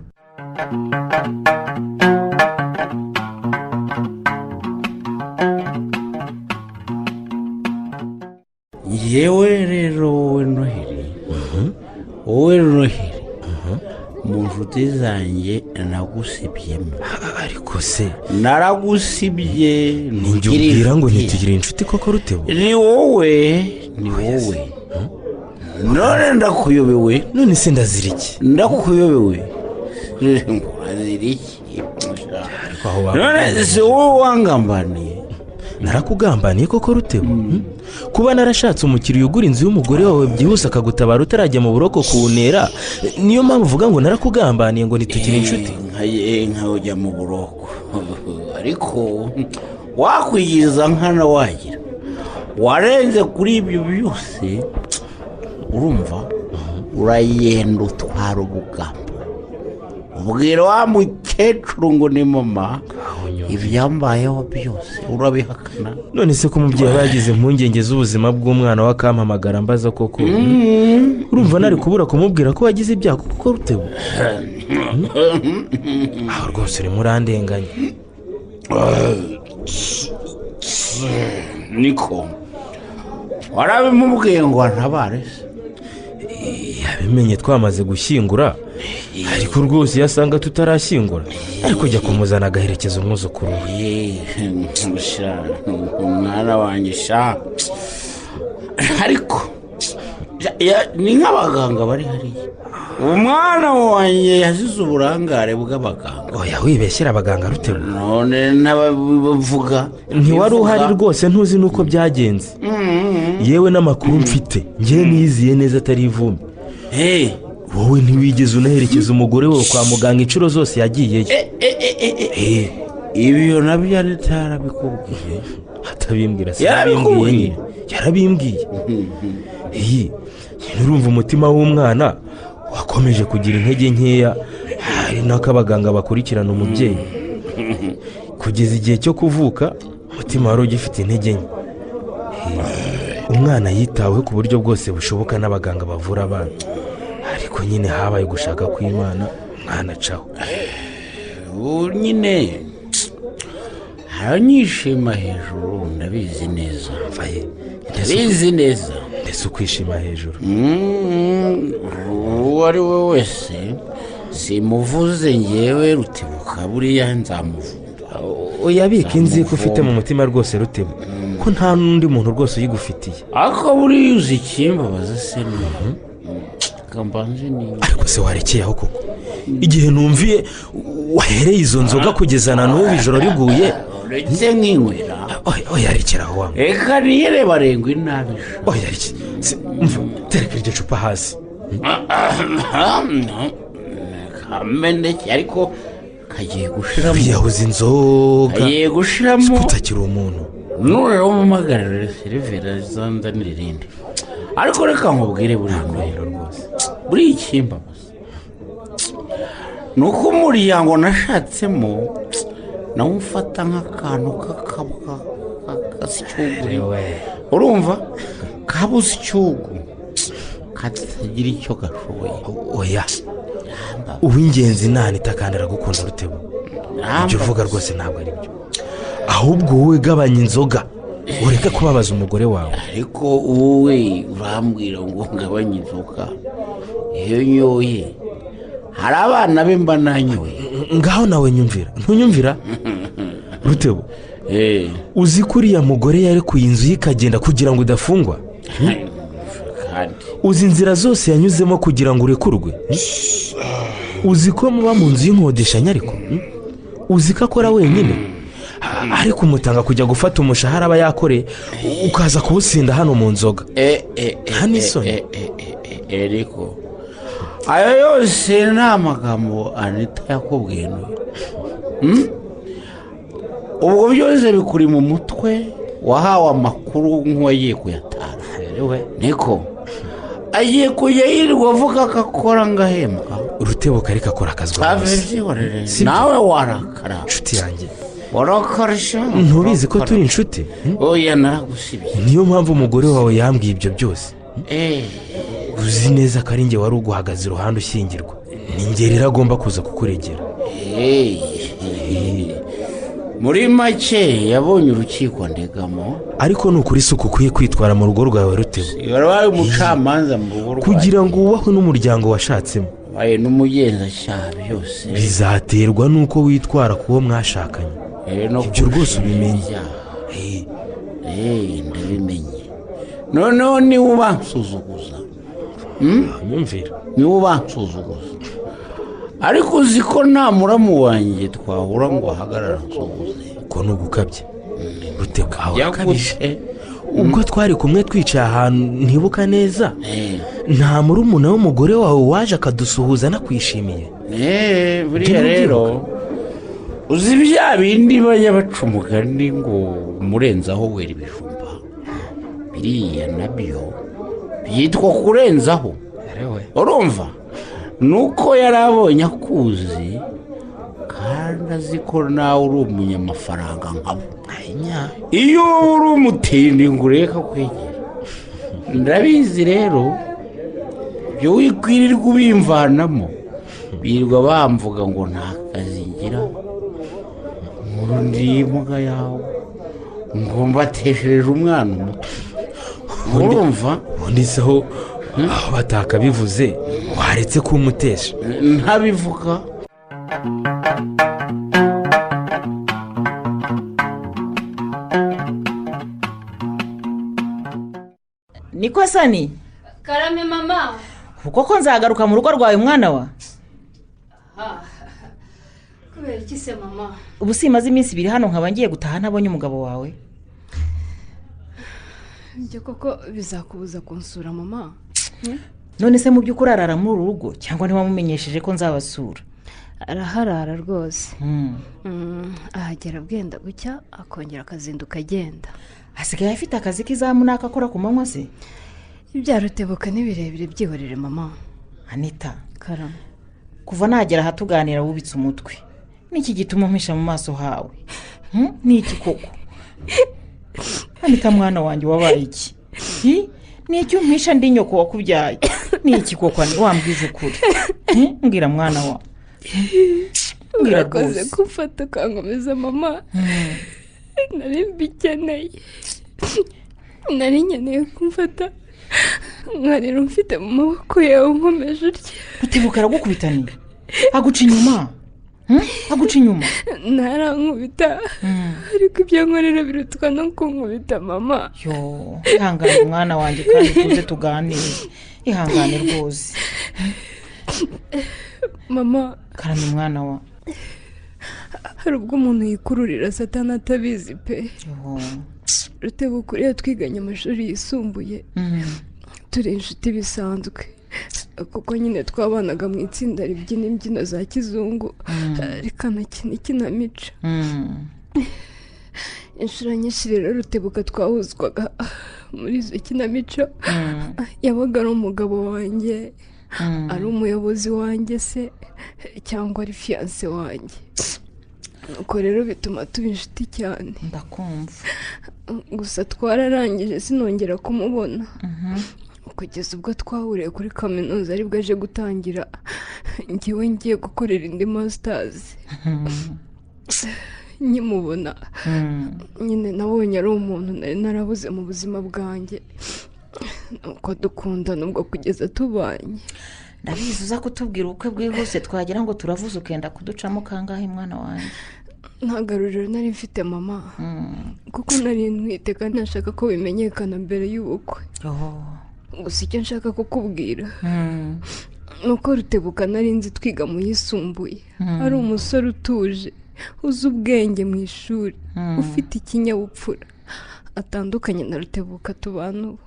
yewe rero wowe Noheli, wowe Noheli, mu nshuti zanjye nagusibyemo. ariko se naragusibye ntugire ngo ntitugire inshuti koko Rutebo? ni wowe none ndakuyobewe. none se ndazira iki? ndakuyobewe ndazira iki? none se wowe wangambaniye? narakugambaniye koko Rutebo? kuba narashatse umukiriya ugura inzu y'umugore wawe byihuse akagutabara utarajya mu buroko kuwunera, niyo mpamvu uvuga ngo narakugambaniye ngo ntitugire inshuti? nkajya mu buroko ariko wakwigiza nkana wagira warenze kuri ibyo byose. urumva urayenda utwara ubugambo, ubwira wa mukecuru ngo ni mama, ibyambayeho byose urabihakana. none se ko umubyeyi aba yagize impungenge z'ubuzima bw'umwana we akampamagara mbaza koko, urumva nari kubura kumubwira ko wagize ibyago kuko Rutebo? aho rwose urimo urandenganya. niko warabimubwiye ngo antabare se? yabimenye twamaze gushyingura, ariko rwose iyo asanga tutarashyingura ariko jya kumuzana agaherekeza umwuzukuru we. umwana wanjye sha, ariko ni nk'abaganga bari hariya. umwana wanjye yazize uburangare bw'abaganga. oya wibeshyira abaganga Rutebo. none n'abavuga ntiwari uhari rwose, ntuzi n'uko byagenze. yewe n'amakuru mfite ngewe niyiziye neza atari ivumbi. wowe ntiwigeze unaherekeza umugore wawe kwa muganga inshuro zose yagiyeyo. ibyo nabyo atarabikubwiye? atabimbwira se? yarabimbwiye. nturumva umutima w'umwana wakomeje kugira intege nkeya, hari n'ako abaganga bakurikirana umubyeyi kugeza igihe cyo kuvuka umutima wari ugifite intege nke. umwana yitaweho ku buryo bwose bushoboka n'abaganga bavura abana, ariko nyine habaye gushaka kw'Imana umwana acaho. ubu nyine haranyishima hejuru, ndabizi neza. ndabizi neza. ndetse ukwishima hejuru? uwo ari we wese simuvuze ngewe Rutebuka, buriya nzamuvumba. uyabika inzika ufite mu mutima rwose Rutebo, ko nta n'undi muntu rwose uyigufitiye. ariko buriya uzi ikimbabaza se? ariko se warekeye aho koko? igihe numviye wahereye izo nzoga kugeza na n'ubu ijoro riguye ndetse nk'inywera. oya rekera aho wamwe. reka niyere barengwa inabi. oya rekera tereka iryo cupa hasi. kameneke ariko kagiye gushiramo. wiyahuza inzoga kagiye gushiramo. kutakiri umuntu. nurero umumagarire Silvera zandanira irindi. ariko reka nkubwire buriya Noheli rwose, buriya ikimbabaza ni uko umuryango nashatsemo nawufata nk'akantu k'akabwa k'asyugu. urumva kabuze icyugu katagira icyo gashoboye. oya uw'ingenzi nta nitakandira gukunda Rutebo. ibyo uvuga rwose ntabwo ari byo. ahubwo wowe gabanya inzoga ureke kubabaza umugore wawe. ariko wowe urambwira ngo ngabanye inzoga iyo nyoye hari abana be mba nanyoye. ngaho nawe nyumvira ntunyumvira Rutebo uzi ko uriya mugore yarekuye inzu ye ikagenda kugira ngo udafungwa? uzi inzira zose yanyuzemo kugira ngo urekurwe? uzi ko muba mu nzu y'inkodeshanyo ariko uzi ko akora wenyine ariko umutanga kujya gufata umushahara aba yakoreye ukaza kuwusinda hano mu nzoga. hano isoni ariko ayo yose ni amagambo Anita yakubwiye ubwo byose bikuri mu mutwe wahawe amakuru nk'uwagiye kuyatara. niko agiye kujya yirirwa avuga ko akora ngahembwa. Rutebo ariko akora akazi rwose nawe warakara inshuti yanjye warakarisha. ntubizi ko turi inshuti? oya naragusibye. niyo mpamvu umugore wawe yambwiye ibyo byose. uzi neza ko ari njye wari uguhagaze iruhande ushyingirwa. ni njye rero agomba kuza kukuregera. muri make yabonye urukiko ndegamo. ariko ni ukuri isuku ukwiye kwitwara mu rugo rwawe Rutebo. wari umucamanza mu rugo rwawe kugira ngo wubahwe n'umuryango washatsemo. wabaye n'umugenzacyaha byose bizaterwa n'uko witwara ku wo mwashakanye. ibyo rwose ubimenye. ndabimenye. noneho niba ubansuzuguza niba ubansuzuguza ariko uzi ko nta muramu wanjye twahura ngo ahagarara nsuhuze. ko ni ugukabye Rutebo yakabije. ubwo twari kumwe twicaye ahantu ntibuka neza nta murumuna w'umugore wawe waje akadusuhuza anakwishimiye. buriya rero uzi bya bindi bajya baca umugani ngo umurenzaho wera ibijumba biriya nabyo byitwa kurenzaho. urumva nuko yari abonye akuzi kandi azi ko nawe uri umunyamafaranga nkabo. iyo uri umutindi ngo ureke kwegera ndabizi rero ibyo wikwirirwa ubimvanamo birirwa bamvuga ngo nta kazi ngira nkuru ndi imbwa yawe ngo mbateshereje umwana umutwe. urumva ubundi se aho batakabivuze waretse kumutesha? ntabivuga. niko Sani? karame mama. kuko nzagaruka mu rugo rwawe mwana wa? kubera iki se mama? ubu simaze iminsi ibiri hano nkaba ngiye gutaha ntabonye umugabo wawe. ibyo koko bizakubuza kunsura mama? none se mu by'ukuri arara muri uru rugo cyangwa ntiwamumenyesheje ko nzabasura? araharara rwose. ahagera bwenda gucya akongera akazinduka agenda. hasigaye afite akazi k'izamu n'akakora ku manywa se? ibya Rutebuka ni birebire byihorere mama. Anita karame kuva nagera aha tuganira wubitse umutwe n'iki gituma umpisha mu maso hawe? n'iki koko? Anita mwana wanjye wabaye iki? n'iki umpisha ndi nyoko wakubyaye? n'iki koko wambwije ukuri? mbwira mwana wa urakoze kumfata ukankomeza mama. nari mbikeneye. nari nkeneye kumfata nkarira umfite mu maboko yawe unkomeje urya. Rutebuka aragukubita ni? aguca inyuma? aguca inyuma? ntarankubita ariko ibyo nkorera birutwa no kunkubita mama. ihangane mwana wanjye kandi tuze tuganire. ihangane rwose mama. karame mwana wa. hari ubwo umuntu yikururira satani atabizi pe. Rutebuka uriya twiganye amashuri yisumbuye turi inshuti bisanzwe kuko nyine twabanaga mu itsinda ribyina imbyino za kizungu rikanakina ikinamico. inshuro nyinshi rero Rutebuka twahuzwaga muri izo kinamico. yabaga ari umugabo wanjye, ari umuyobozi wanjye se cyangwa ari fiyanse wanjye. nuko rero bituma tuba inshuti cyane. ndakumva. gusa twararangije sinongera kumubona kugeza ubwo twahuriye kuri kaminuza aribwo aje gutangira ngewe ngiye gukorera indi masitazi. nkimubona nyine nabonye ari umuntu nari narabuze mu buzima bwanjye nuko dukunda nubwo kugeza tubanye. ndabizi uza kutubwira ubukwe bwihuse twagira ngo turavuze ukenda kuducamo kangahe mwana wanjye. nta garuriro nari mfite mama kuko nari ntwite kandi nashaka ko bimenyekana mbere y'ubukwe. gusa icyo nshaka kukubwira nuko Rutebuka nari nzi twiga mu yisumbuye ari umusore utuje uzi ubwenge mu ishuri ufite ikinyabupfura atandukanye na Rutebuka tubana ubu.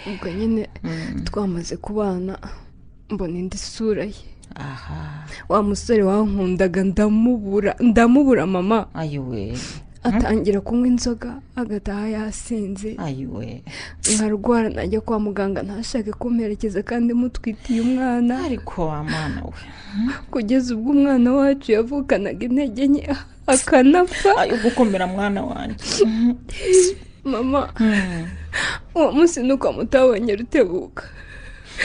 ubwo nyine twamaze kubana mbona indi sura ye. wa musore wankundaga ndamubura mama. ayiwe atangira kunywa inzoga agataha yasinze. ayiwe nkarwara najya kwa muganga ntashake kumperekeza kandi mutwitiye umwana. ariko wa mwana we kugeza ubwo umwana wacu yavukanaga intege nke akanapfa. ayo gukomera mwana wanjye mama uwo munsi nuko amutabonye Rutebuka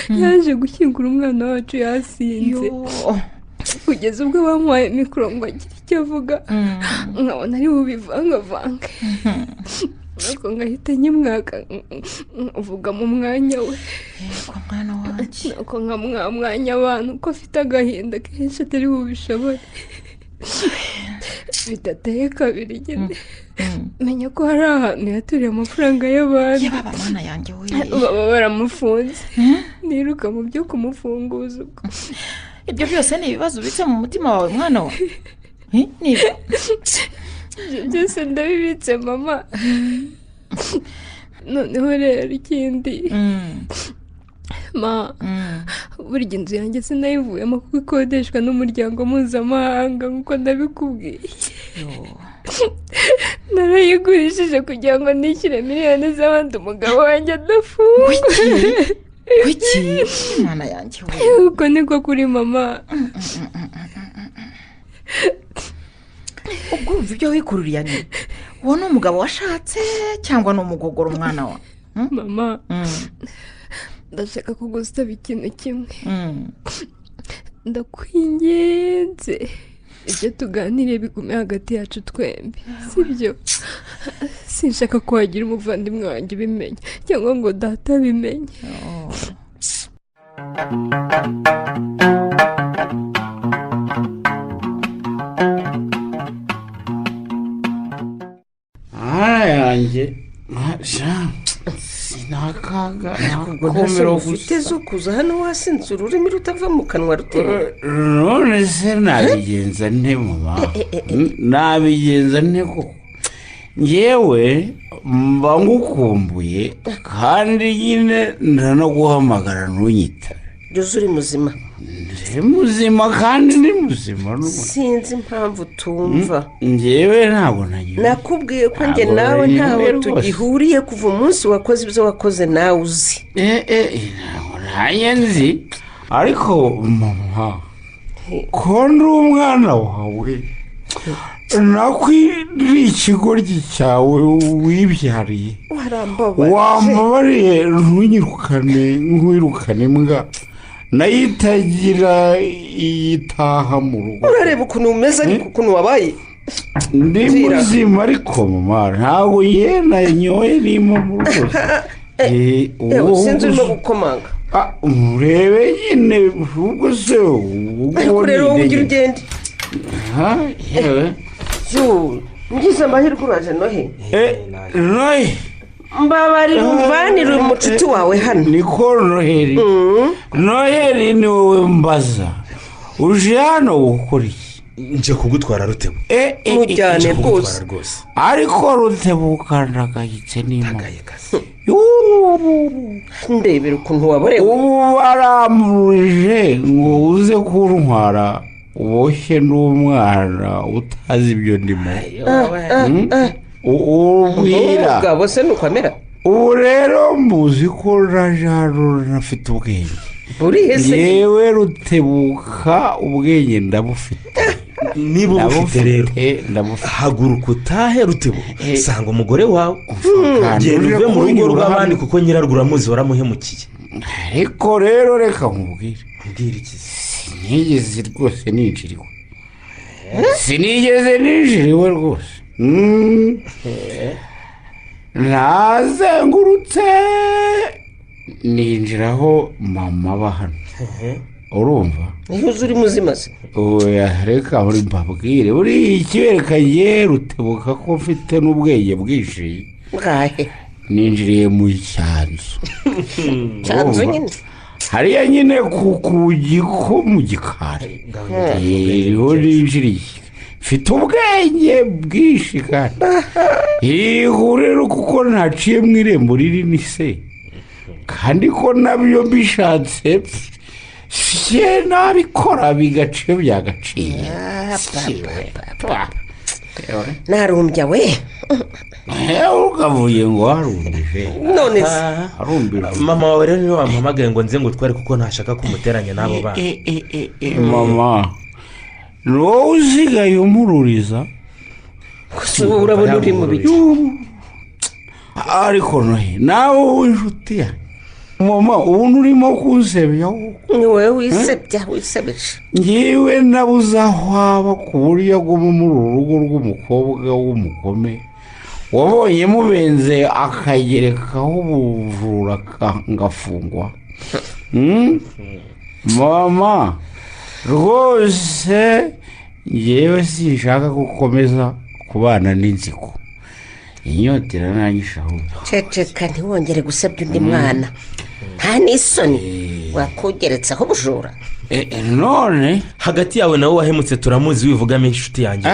yaje gushyingura umwana wacu yasinze kugeza ubwo bamuhaye mikoro ngo agire icyo avuga nkabona ari bubivangavange nuko ngahita nyimwaka uvuga mu mwanya we. yego mwana wanjye nuko nkamwanya abantu ko afite agahinda kenshi atari bubishobore. bidateye kabiri nyine menya ko hari ahantu yaturiye amafaranga y'abandi mwana yanjye we baba baramufunze niruka mu byo kumufunguza ubwo. ibyo byose ni ibibazo ubitse mu mutima wawe mwana wa niba byose ndabibitse mama. noneho rero ikindi burya inzu yanjye sinayivuyemo kuko ikodeshwa n'umuryango mpuzamahanga nk'uko ndabikubwiye. narayigurishije kugira ngo nishyure miliyoni z'abandi umugabo wanjye adafunga. kuki mwana yanjye we uko niko kuri mama. ubwo umva ibyo wikururiye ni uwo ni umugabo washatse cyangwa ni umugogoro umwana wa mama. ndashaka kugusaba ikintu kimwe ndakwinginze ibyo tuganiriye bigume hagati yacu twembi sibyo. sinshaka ko wagira umuvandimwe wanjye ubimenya cyangwa ngo data abimenye. yanjye sinakaga nakomera ufite zo kuza hano wasinze ururimi rutava mu kanwa Rutebuka. none se nabigenza nte mama nabigenza nte koko ngewe mba ngukumbuye kandi nyine ndanaguhamagara ntunyita. Jose uri muzima? Ndi muzima kandi ni muzima. sinzi impamvu tumva. ngewe ntabwo nanyuma nakubwiye ko njye nawe ntawe tugihuriye kuva umunsi wakoze ibyo wakoze nawe uzi. ntabwo nanjye nzi ariko mama ko ndi umwana wawe nakwiriye ikigoryi cyawe wibyariye wambabariye ntunyirukane nkwirukane imbwa nayitagira iyitaha mu rugo. urareba ukuntu umeze ariko ukuntu wabaye. ndi muzima ariko mama ntabwo nanyoye nimo mu rugo. sinzi urimo gukomanga. urebe nyine ubwo se ariko rero wowe ugira ugende. yewe ngize amahirwe uraje nohe. nohe mbabarira umvanire umucuti wawe hano. niko noheri noheri ni wowe mbaza uje hano gukora iki? nje kugutwara Rutebuka. mujyane rwose ariko Rutebuka ndagayitse n'imana ndebera ukuntu waborewe. ubu baramurije ngo uze kuntwara uboshye n'umwana utazi ibyo ndimo. ubwira ubwabo se nukwamera. ubu rero muzi ko rajaro nafite ubwenge. burihe se? yewe Rutebuka ubwenge ndabufite. niba ufite rero haguruka utahe Rutebuka sanga umugore wawe genda uve mu rugo rw'abandi kuko nyirarwo uramuzi waramuhemukiye. ariko rero reka nkubwire mbwira iki? sinigeze rwose ninjiriwe sinigeze nijiriwe rwose nazengurutse ninjiraho mama aba hano urumva niyo uri muzima se oya reka uri mbabwire buriya ikiberekanye Rutebuka ko mfite n'ubwenge bwinshi ninjiriye mu cyanzu cyanzu nyine hariya nyine ku giko mu gikari niho ninjiriye mfite ubwenge bwinshi kandi rero kuko ntaciye mu irembo rinini se kandi ko nabyo mbishatse nabikora bigaciye byagaciye narumbya we ukavuye ngo harumbije none se mama wawe rero niwe wampamagaye ngo nze ngo tware kuko ntashaka kumuteranya n'abo bana mama ni wowe usigaye umururiza urabona uri mu biki ariko nawe w'inshuti yanjye mama ubu urimo kunsebya ni wowe wisebeje ngewe nabuze aho aba ku buryo aguma muri uru rugo rw'umukobwa w'umugome wabonye mubenze akagerekaho ubujura ngafungwa mama rwose ngewe sinshaka gukomeza kubana n'inzigo inyotera nanyishaho ceceka ntiwongere gusebya undi mwana nta n'isoni wakugeretseho ubujura none hagati yawe nawe wahemutse turamuzi wivugamo inshuti yanjye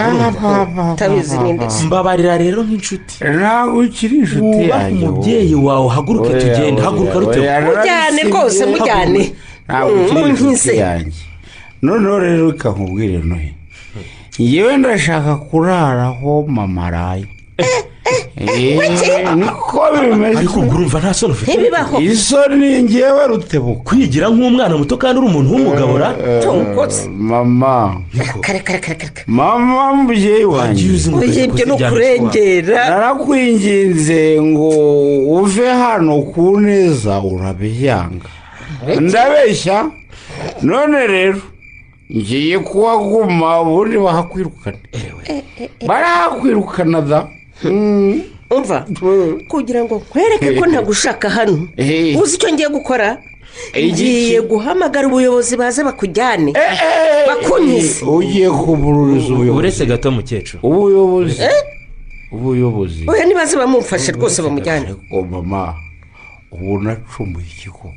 utabizi ninde mbabarira rero nk'inshuti ntabwo ukiri inshuti yanjye umubyeyi wawe haguruke tugende haguruka Rutebuka mujyane rwose mujyane ntabwo ukiri inshuti yanjye noneho rero reka nkubwire nohe yewe ndashaka kuraraho mama araye niko bimeze ariko ubwo urumva nta soni ufite ntibibaho isoni ngewe Rutebuka kwigira nk'umwana muto kandi uri umuntu w'umugabura mama mama mubyeyi wanjye ibyo ni ukurengera narakwinginze ngo uve hano ku neza urabyanga ndabeshya none rero ngiye kuhaguma ubundi bahakwirukana barahakwirukana da umva kugira ngo nkwereke ko ntagushaka hano uzi icyo ngiye gukora ngiye guhamagara ubuyobozi baze bakujyane bakunyize ugiye kumururiza ubuyobozi uretse gato mukecuru ubuyobozi oya nibaze bamumfashe rwose bamujyane mama ubu nacumuye ikikoko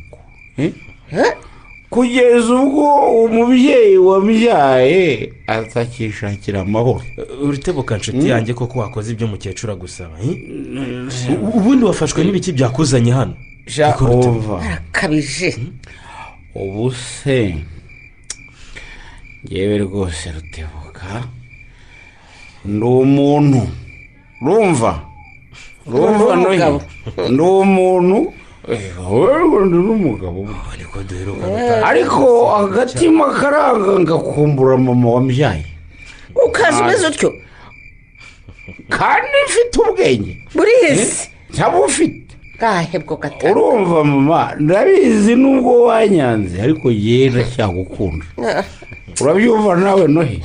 kugeza ubwo umubyeyi wabyaye azakishakira amahoro Rutebuka nshuti yanjye koko wakoze ibyo mukecuru agusaba ubundi wafashwe n'ibiki byakuzanye hano arakabije ubu se ngewe rwose Rutebuka ni umuntu rumva ni umuntu wowe ndi n'umugabo ariko agatima karanga ngakumbura mama wambyaye ukaza umeze utyo kandi mfite ubwenge buri hese ntabufite bwahebwo gatatu urumva mama ndabizi nubwo wanyanze ariko yewe ndacyagukunda urabyumva nawe nohe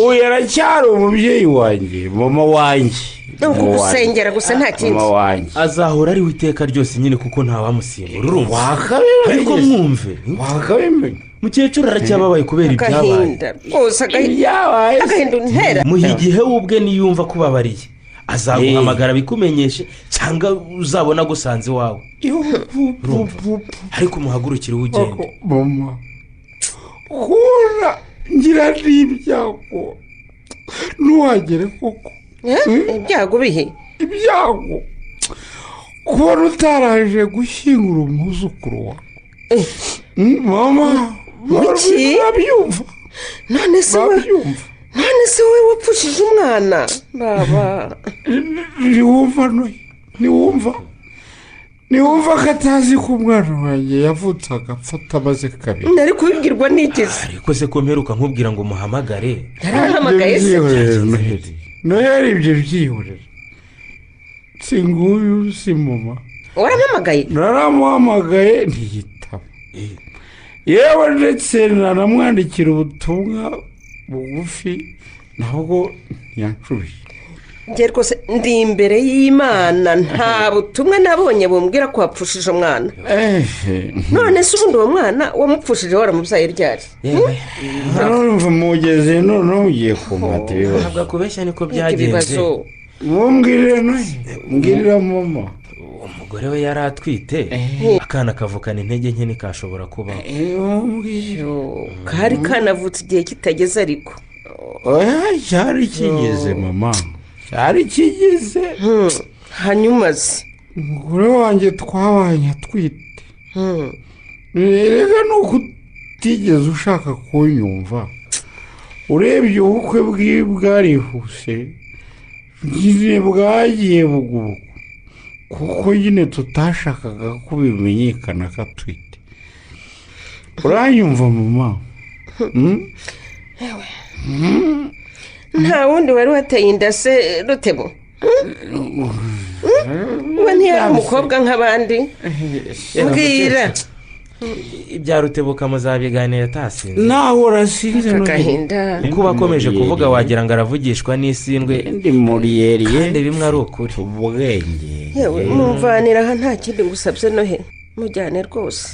uyu aracyari umubyeyi wanjye mama wanjye ni ukugusengera gusa nta kindi azahora ari iteka ryose nyine kuko ntawamusimbura urumva ariko mwumve mukecuru aracyababaye kubera ibyabaye rwose agahinda untera muhe igihe we ubwe niyumva kubabariye azaguhamagara bikumenyeshe cyangwa uzabona agusanze iwawe ariko umuhagurukire ugende mama kubona ngira n'ibyago ntuhagere koko ibyago bihe ibyago kubona utaraje gushyingura umwuzukuru wawe mama urabyumva none se wowe wapfushije umwana baba ntiwumva ko atazi ko umwana wanjye yavutse agafata amaze kabiri ntari kubibwirwa n'ikizi ariko se ko mperuka nkubwira ngo muhamagare yarahamagaye se noheri ibyo byihorera si nguyu si mama waramuhamagaye naramuhamagaye ntiyitaba yewe ndetse nanamwandikira ubutumwa bugufi ntabwo yanshubije. njye rwose ndi imbere y'Imana nta butumwa nabonye bumbwira ko wapfushije umwana. none se ubundi uwo mwana wamupfushije waramubyaye ryari? urumva mugeze noneho ugiye kumata ibibazo. ntabwo akubeshya niko byagenze. mbwirira mama. umugore we yari atwite akana kavukana intege nke ntikashobora kubaho. kari kanavutse igihe kitageze ariko. cyari kigeze mama, cyari kigeze. hanyuma se umugore wanjye twabanye atwite. reka nuko utigeze ushaka kunyumva. urebye ubukwe bwarihuse nyine bwagiye buguruka kuko nyine tutashakaga ko bimenyekana ko atwite. uranyumva mama? nta wundi wari wateye inda se Rutebo? uba ntiyari umukobwa nk'abandi? mbwira. ibya Rutebuka muzabiganira atasinze. nawe urasinze agahinda. uko bakomeje kuvuga wagira ngo aravugishwa n'isindwe. ndi muriyeriye kandi bimwe ari ukuri. ubwenge. yewe mumvanira aha nta kindi ngusabye nohe mujyane rwose.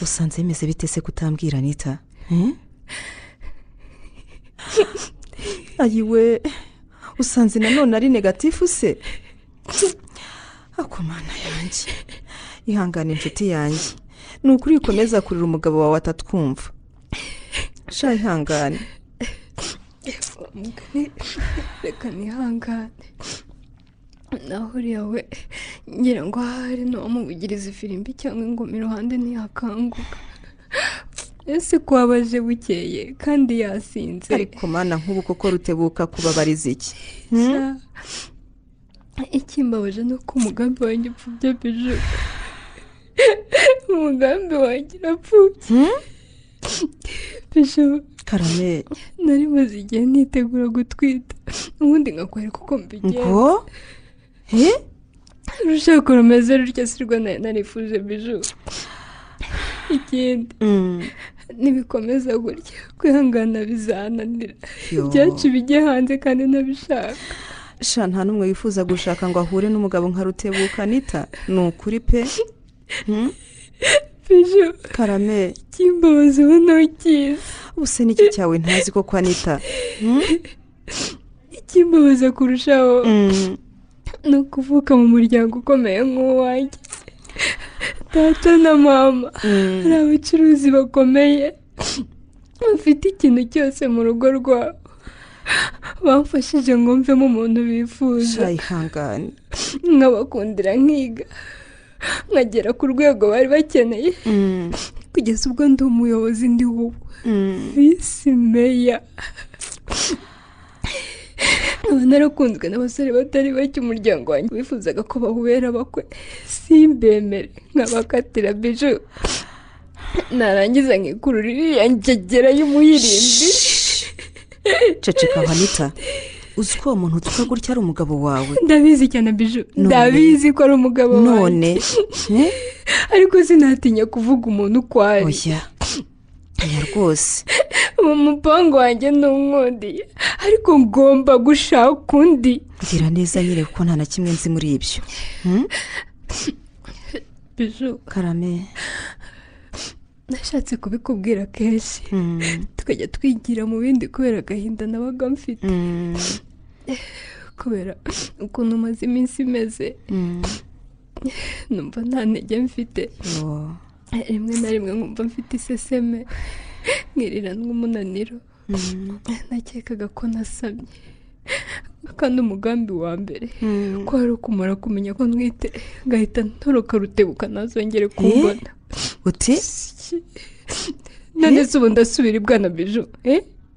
usanze bimeze bite se kutambwira Anita? ayiwe usanze nanone ari negatifu se? ako mana yanjye ihangane inshuti yanjye, ni ukuri ukomeza kurira umugabo wawe atatwumva. sha ihangane. reka nihangane naho uriya we ngira ngo ahari n'uwamuvugiriza ifirimbi cyangwa ingoma iruhande ntiyakanguka. ese ko wabaje bukeye kandi yasinze. ariko mana nk'ubu koko Rutebuka kubabariza iki? ikimbabaje ni uko umugambi wanjye upfubye biju. umugambi wanjye urapfubye biju. Karame nari maze igihe nitegura gutwita ubundi nkakwereka uko mbigenza. ngo urushako rumeze rutya sirwa narifuje biju. ikindi nibikomeza gutya kwihangana bizananira. ibyacu bijye hanze kandi nabishaka. sha nta n'umwe wifuza gushaka ngo ahure n'umugabo nka Rutebuka Anita, ni ukuri pe. biju Karame kimbabaza ubu ntukizi. ubuse n'iki cyawe ntazi ko Anita? ikimbabaza kurushaho ni ukuvuka mu muryango ukomeye nk'uwanjye. data na mama ari abacuruzi bakomeye bafite ikintu cyose mu rugo rwabo. bamfashije ngo mvemo umuntu bifuza. ihangane. nkabakundira nkiga nkagera ku rwego bari bakeneye kugeza ubwo ndi umuyobozi ndi ubu visi meya. nkaba narakunzwe n'abasore batari bake umuryango wanjye wifuzaga ko bahubera abakwe simbemere nkabakatira biju. narangiza nkikurura iriya ngegera y'umuyirimbi. ceceka Anita, uzi ko uwo muntu utwa gutya ari umugabo wawe? ndabizi cyane biju, ndabizi ko ari umugabo wawe. none ariko sinatinya kuvuga umuntu uko ari. oya rwose. mu mupango wanjye n'umwundiye ariko ngomba gushaka undi. gira neza nyine kuko nta na kimwe nzi muri ibyo. biju. Karame nashatse kubikubwira kenshi tukajya twigira mu bindi kubera agahinda nabaga mfite. kubera ukuntu maze iminsi imeze numva nta ntege mfite. rimwe na rimwe nkumva mfite iseseme nkiriranwa umunaniro. nakekaga ko nasamye kandi umugambi wa mbere ko ari ukumara kumenya ko nwite ngahita ntoroka Rutebuka ntazongere kumbona. uti none se ubu ndasubira ibwana biju?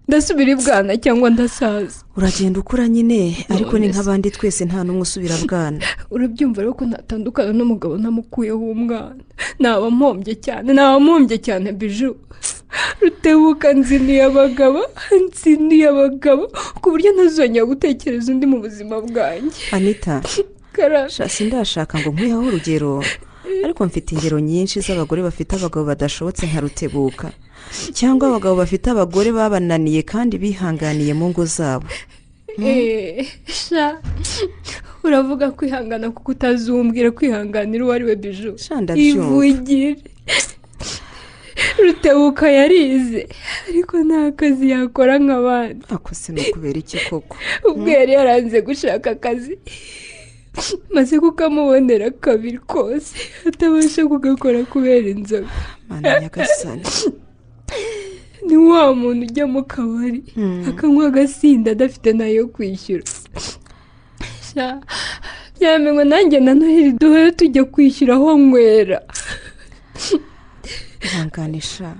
ndasubira ibwana cyangwa ndasaza? uragenda ukura nyine ariko ni nk'abandi twese nta n'umwe usubira bwana. urabyumva rero ko ntatandukana n'umugabo namukuyeho umwana. naba mpombye cyane biju. Rutebuka nziniye abagabo ku buryo ntazongera gutekereza undi mu buzima bwanjye. Anita shasi ndashaka ngo nkwiheho urugero ariko mfite ingero nyinshi z'abagore bafite abagabo badashobotse nka Rutebuka cyangwa abagabo bafite abagore babananiye kandi bihanganiye mu ngo zabo. uravuga kwihangana kuko utazumbwira kwihanganira uwo ari we Biju. Ivugire. Rutebuka yarize ariko nta kazi yakora nk'abandi. Akose no kubera iki koko? Ubwo yari yaranze gushaka akazi maze kukamubonera kabiri kose atabasha kugakora kubera inzoga. Mana nyagasani. Ni wa muntu ujya mu kabari akanywa agasinda adafite nayo kwishyura. Byamenywe nanjye na Noheli duhora tujya kwishyura aho nywera. Ihanganisha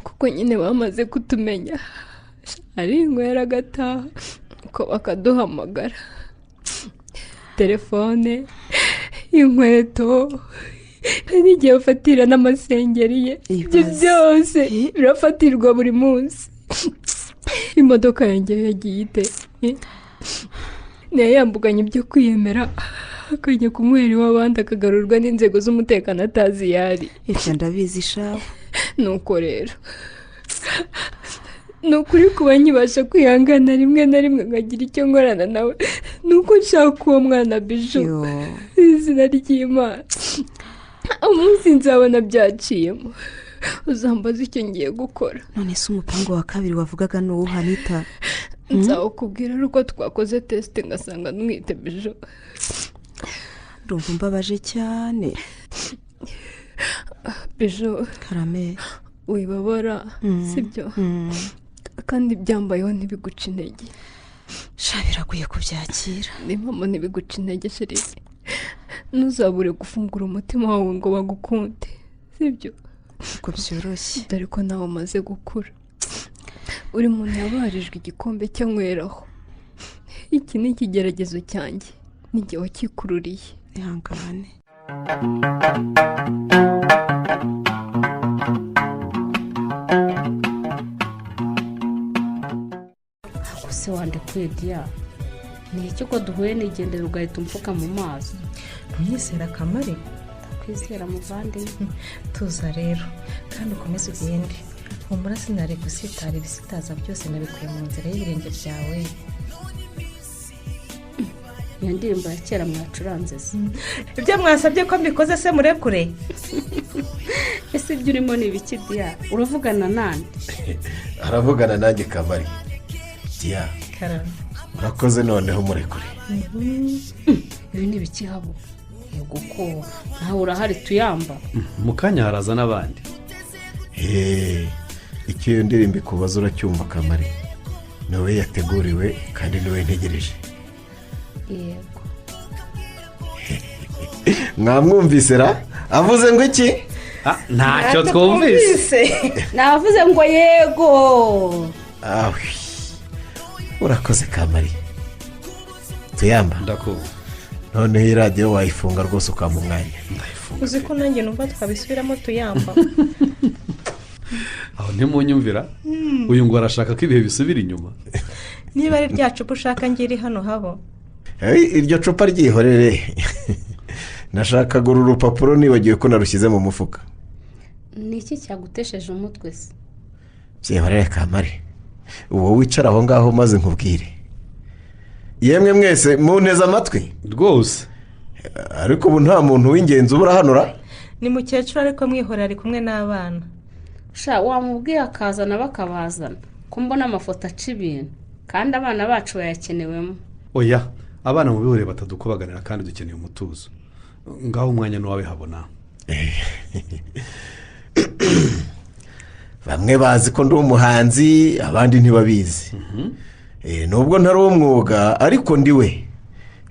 kuko nyine bamaze kutumenya ari nywera agataha ko bakaduhamagara telefone inkweto n'igihe bafatira n'amasengeri ye. Ibyo byose birafatirwa buri munsi. Imodoka yanjye yagiye ite niyo yambuganye ibyo kwiyemera akajya kunywera iw'abandi akagarurwa n'inzego z'umutekano atazi yari. Ibyo ndabizi shawe. Nuko rero ni ukuri kuba nkibasha kwihangana rimwe na rimwe nkagira icyo nkorana nawe nuko nshaka uwo mwana Biju. Izina ry'Imana umunsi nzabona byaciyemo uzambaza icyo ngiye gukora. None se umupango wa kabiri wavugaga n'uwo Hanita? Nzawukubwira uko twakoze test ngasanga nwite Biju. Ndumva mbabaje cyane. Biju karame wibabara sibyo kandi byambayeho ntibiguca intege. Biragoye kubyakira. Ni mama ntibiguca intege sheri. Ntuzabure gufungura umutima wawe ngo bagukunde sibyo uko byoroshye. dore ko nawe umaze gukura uri muntu yabarijwe igikombe cyanyweraho. Iki ni ikigeragezo cyanjye n'igihe wakikururiye. Ihangane. Akose wandekuye Diya ni iki ko duhuye n'igendera ugahita umfuka mu maso? Ntunyizera Kamari? Ndakwizera muvandimwe. Tuza rero kandi ukomeze ugende. Humura sinari gusitara ibisitaza byose nabikuye mu nzira y'ibirenge byawe. Iyo ndirimbo ya kera mwacuranze se? Ibyo mwasabye ko mbikoze se murekure? Ese ibyo urimo ni ibiki Diya? Uravugana nande? Aravugana nanjye Kamari. Diya urakoze noneho murekure. Ibi ni ibiki habo? Yego ko nawe urahari tuyamba. Mu kanya haraza n'abandi. Icyo iyo ndirimbo ikubaza uracyumva Kamari. Nawe yateguriwe kandi niwe ntegereje. Yego. Mwamwumvise ra? Avuze ngo iki? Ntacyo twumvise. Navuze ngo yego. Urakoze Kamari. Tuyamba. Ndakumva. Noneho iyi radiyo wayifunga rwose ukampa umwanya. Uzi ko nanjye numva twabisubiramo tuyamba. Aho ntimunyumvira uyu ngo arashaka ko ibihe bisubira inyuma. Niba ari rya cupa ushaka ngiri hano habo. Iryo cupa ryihorere. Nashakaga uru rupapuro nibagiwe ko narushyize mu mufuka. Ni iki cyagutesheje umutwe se? Byihorere Kamari. Uwo wicara aho ngaho maze nkubwire. Yemwe mwese munteze amatwi rwose. Ariko ubu nta muntu w'ingenzi ubura hano ra? Ni mukecuru ariko mwihorera ari kumwe n'abana. Wamubwiye akazana bakabazana ko mbona amafoto aca ibintu kandi abana bacu bayakenewemo. Oya abana mu bihore batadukubaganira kandi dukeneye umutuzo. Ngaho umwanya n'uwawe habona. Bamwe bazi ko ndi umuhanzi abandi ntibabizi. Nubwo ntari umwuga ariko ndiwe.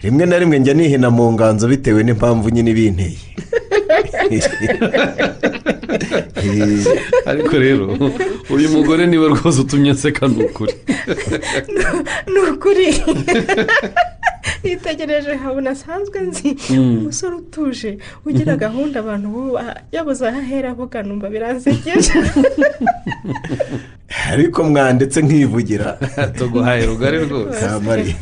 Rimwe na rimwe njya nihina mu nganzo bitewe n'impamvu nyine binteye. Ariko rero uyu mugore niwe rwose utumye nseka n'ukuri. N'ukuri. Yitegereje habona asanzwe nzi umusore utuje ugira gahunda abantu bubaha yabuze ahahera avuga numva biransekeje. Ariko mwanditse nkivugira. Tuguhaye rugari rwose. Kamari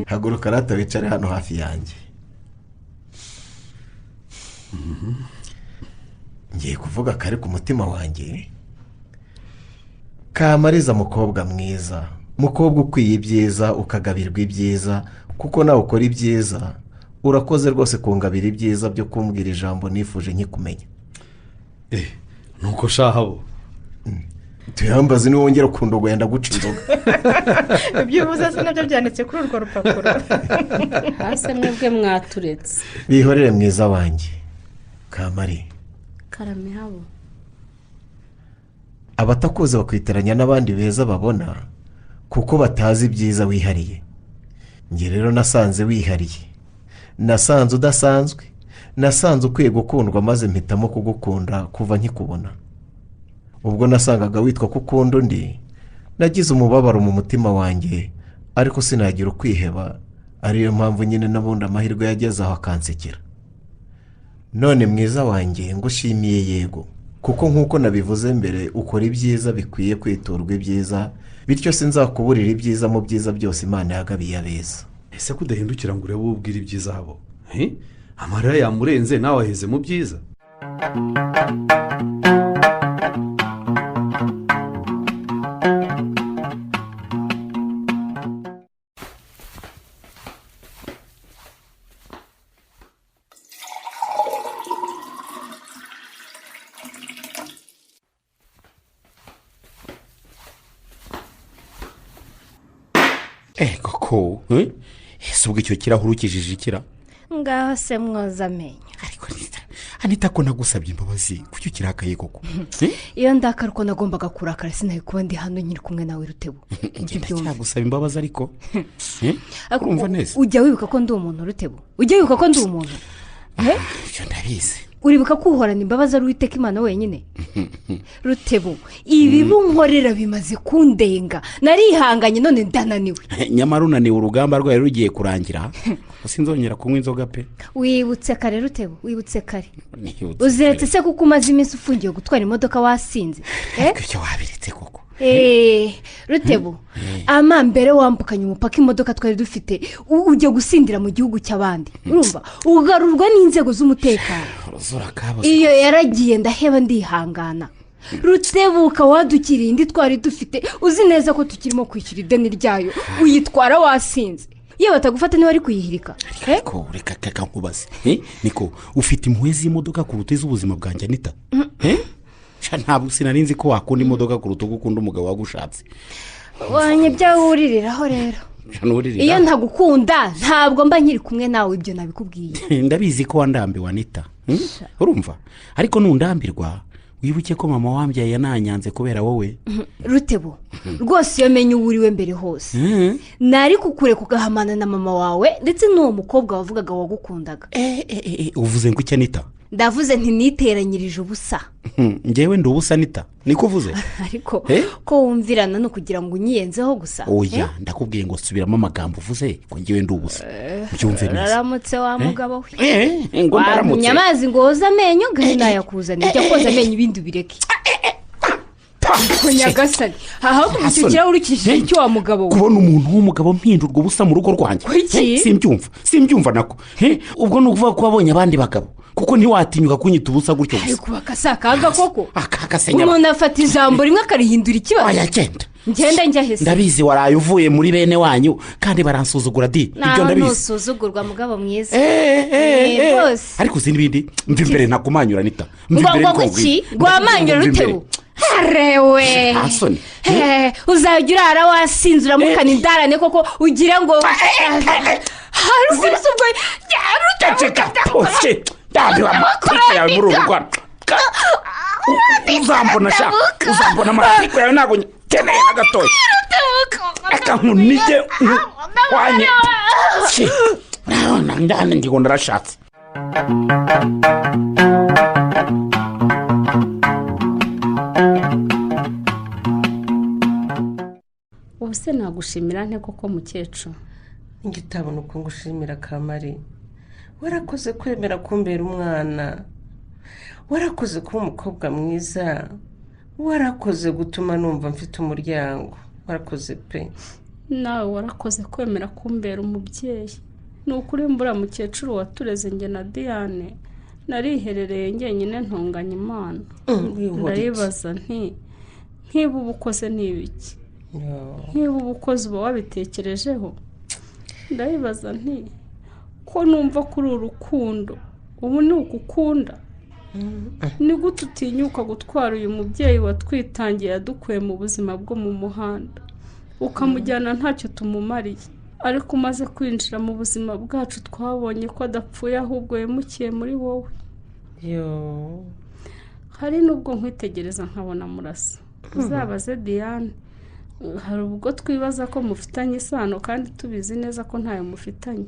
haguruka rata wicare hano hafi yanjye. ngiye kuvuga kari ku mutima wanjye. Kamariza mukobwa mwiza, mukobwa ukwiye ibyiza ukagabirwa ibyiza, kuko nawe ukora ibyiza. Urakoze rwose kungabira ibyiza byo kumbwira ijambo nifuje nkikumenya. nuko shahabo tuyambaze niwe wongera kundogoya ndaguca inzoga. ibyo uvuze se nabyo byanditse kuri urwo rupapuro. hasi mwebwe mwaturetse. Bihorere mwiza wanjye Kamari. Karame habo. Abatakuzi bakwitiranya n'abandi beza babona kuko batazi ibyiza wihariye. Nge rero nasanze wihariye, nasanze udasanzwe, nasanze ukwiye gukundwa maze mpitamo kugukunda kuva nkikubona. Ubwo nasangaga witwa kukunda undi, nagize umubabaro mu mutima wanjye, ariko sinagira ukwiheba, ariyo mpamvu nyine nabundi amahirwe yageze aho akansekera. None mwiza wanjye ngushimiye yego, kuko nk'uko nabivuze mbere ukora ibyiza bikwiye kwiturwa ibyiza, bityo sinzakuburira ibyiza mu byiza byose Imana yagabiye abeza. ese kudahindukira ngo urebe ubwira ibyiza habo, amarira yamurenze nawe aheze mu byiza. koko ese ubwo icyo kirahuri ukijije ikira ngaho se mwoza amenyo. ariko Anita ko nagusabye imbabazi kuki ukirakaye koko? iyo ndakara uko nagombaga kurakara sinari kuba ndi hano nyiri kumwe nawe Rutebo. cyagusaba imbabazi ariko urumva neza. ujya wibuka ko ndi umuntu Rutebo? ujya wibuka ko ndi umuntu? ibyo ndabizi. uribuka ko uhorana imbabazi ari Uwiteka Imana wenyine? Rutebo, ibi bunkorera bimaze kundenga, narihanganye none ndananiwe. nyamara unaniwe urugamba rwawe rugiye kurangira, sinzongera kunywa inzoga pe. wibutse kare Rutebo, wibutse kare. uziretse se kuko umaze iminsi ufungiye gutwara imodoka wasinze? icyo wabiretse koko. Rutebo, mbere wambukanye umupaka imodoka twari dufite ujya gusindira mu gihugu cy'abandi, urumva ugarurwa n'inzego z'umutekano. iyo yaragiye ndaheba ndihangana. Rutebuka wadukiriye indi twari dufite, uzi neza ko tukirimo kwishyura ideni ryayo, uyitwara wasinze. iyo batagufata niba ari kuyihirika. ariko reka nkubaze, niko ufite impuhwe z'imodoka kuruta iz'ubuzima bwanjye Anita? ntabwo sinari nzi ko wakunda imodoka kuruta uko ukunda umugabo wagushatse. wanyibyahuririraho rero. iyo ntagukunda ntabwo mba nkiri kumwe nawe, ibyo nabikubwiye. ndabizi ko wandambiwe Anita, urumva, ariko nundambirwa wibuke ko mama wambyaye yananyanze kubera wowe. Rutebo, rwose iyo menye uwuriwe mbere hose nari kukure kugahamana na mama wawe ndetse n'uwo mukobwa wavugaga wagukundaga. uvuze ngo iki Anita? ndavuze ntiniteranyirije ubusa. ngewe ndi ubusa Anita niko uvuze? ariko ko wumvirana no kugira ngo unyiyenzeho gusa. oya ndakubwiye ngo subiramo amagambo uvuze ko ngewe ndi ubusa. byumve neza. raramutse wa mugabo we. ngo ndaramutse. nyamazi ngo woza amenyo gari nayakuzana, ujya koza amenyo ibindi ubireke. nyagasani haha icyo kirahuri ukishije icyo wa mugabo we. kubona umuntu w'umugabo mpindurwa ubusa mu rugo rwanjye simbyumva nako. ubwo ni ukuvuga ko wabonye abandi bagabo, kuko ntiwatinyuka kunyita ubusa gutyo gusa. ariko bakasakaga koko. akagasenyera umuntu afata ijambo rimwe akarihindura ikibazo. wayagenda ngenda njya hese. ndabizi waraye uvuye muri bene wanyu kandi baransuzugura di. ibyo ndabizi. ntusuzugurwa mugabo mwiza. rwose. ariko uzi n'ibindi mva imbere ntakumanyura Anita. ngo kuki rwamanyura Rutebu? harewe asoni. uzajya urara wasinze uramukana indarane koko ugira ngo harusubise ubwo yarutaceka pose ndabiwa amatiko yawe muri ubu Rwanda. uzambona amatiko yawe ntabwo nkeneye na gatoya. reka nkunige nkwanye ndahane ngigo ndarashatse. ubu se nagushimira nte koko mukecuru? ngitabona uko ngushimira Kamari. warakoze kwemera kumbera umwana, warakoze kuba umukobwa mwiza, warakoze gutuma numva mfite umuryango, warakoze pe. nawe warakoze kwemera kumbera umubyeyi. ni ukuri mbura mukecuru watureze njye na Diane nariherereye njyenyine ntunganya imana ndayibaza ntiba uba ukoze n'ibiki niba uba ukoze uba wabitekerejeho ndayibaza ko numva kuri urukundo ubu ni ukukunda ni gute utinyuka gutwara uyu mubyeyi watwitangiye yadukuye mu buzima bwo mu muhanda ukamujyana ntacyo tumumariye ariko umaze kwinjira mu buzima bwacu twabonye ko adapfuye ahubwo yemukiye muri wowe hari n'ubwo nkwitegereza nkabona murasa uzabaze Diane hari ubwo twibaza ko mufitanye isano kandi tubizi neza ko ntayo mufitanye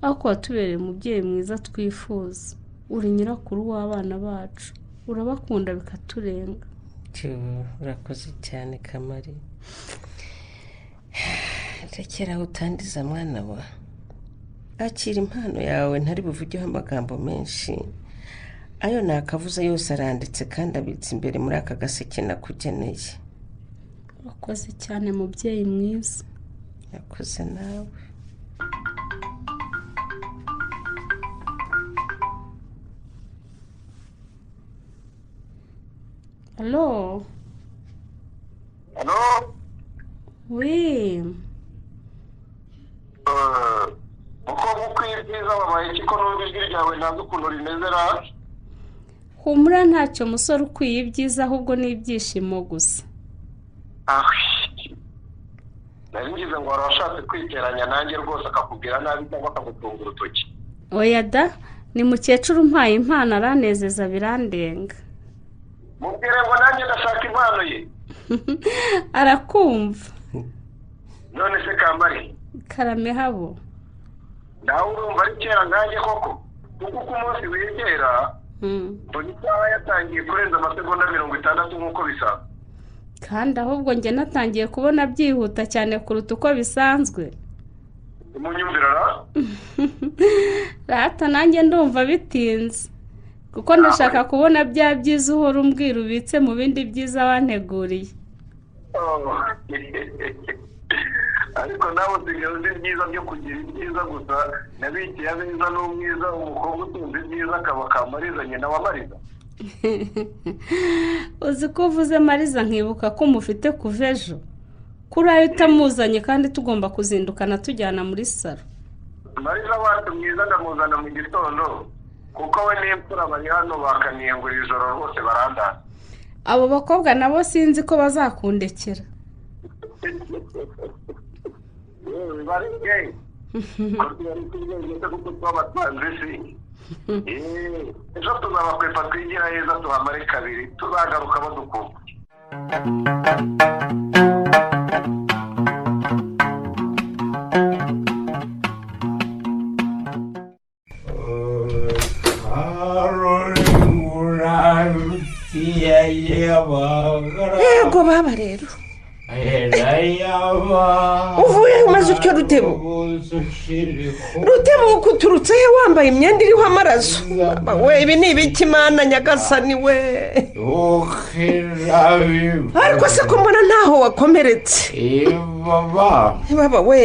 ariko watubereye umubyeyi mwiza twifuza uri nyirakuru w'abana bacu urabakunda bikaturenga urakoze cyane Kamari rekera utandiza mwana wa akira impano yawe ntari buvugeho amagambo menshi ayo nakavuze yose aranditse kandi abitse imbere muri aka gaseke nakugeneye urakoze cyane mubyeyi mwiza yakoze nawe Allô? Allô? Oui. Uko ukwiye byiza wabaye iki ko numva ijwi ryawe ntabwo ukuntu rimeze ra? Humura ntacyo musore ukwiye ibyiza ahubwo ni ibyishimo gusa. Nari ngize ngo warashatse kwiteranya nanjye rwose akakubwira nabi cyangwa akagutunga urutoki. Oya da, ni mukecuru umpaye impano aranezeza birandenga. Mubwire ngo nanjye ndashaka impano ye. Arakumva. None se Kamari? Karame habo. Nawe urumva ari kera nkanjye koko? Kuko uko umunsi wegera, mbona isaha yatangiye kurenza amasegonda 60 nk'uko bisanzwe. Kandi ahubwo njye natangiye kubona byihuta cyane kuruta uko bisanzwe. Umunyumvira ra? Rata nanjye ndumva bitinze. Kuko ndashaka kubona bya byiza uhora umbwira ubitse mu bindi byiza wanteguriye. Ariko nawe usigaye uzi byiza byo kugira ibyiza gusa nabikiye abeza n'umwiza umukobwa utunze ibyiza akaba Kamariza nyina wa Mariza. Uzi ko uvuze Mariza nkibuka ko mufite kuva ejo kuri ayo utamuzanye kandi tugomba kuzindukana tujyana muri saro. Mariza wacu mwiza ndamuzana mu gitondo kuko we n'imfura bari hano bakaniye ngo ijoro rwose barandana. Abo bakobwa nabo sinzi ko bazakundekera. Bari gay. Kuko twabatanze si. Ejo tuzabakwepa twigira heza tuhamare kabiri tuzagaruka badukumva. Yego baba rero uvuye umaze utyo Rutebo kuturutse he wambaye imyenda iriho amaraso we ibi ni ibiki mana nyagasani we ariko se ko mbona ntaho wakomeretse baba we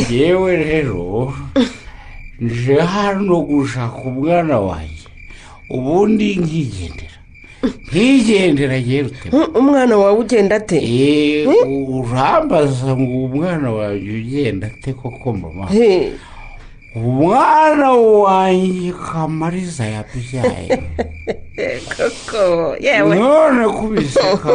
yewe rero nje hano gushaka umwana wanjye ubundi nkigendera yewe umwana wawe ugenda ate urambaza ngo umwana wanjye ugenda ate koko mama umwana wanjye Kamariza yabyaye koko yewe none kubiseka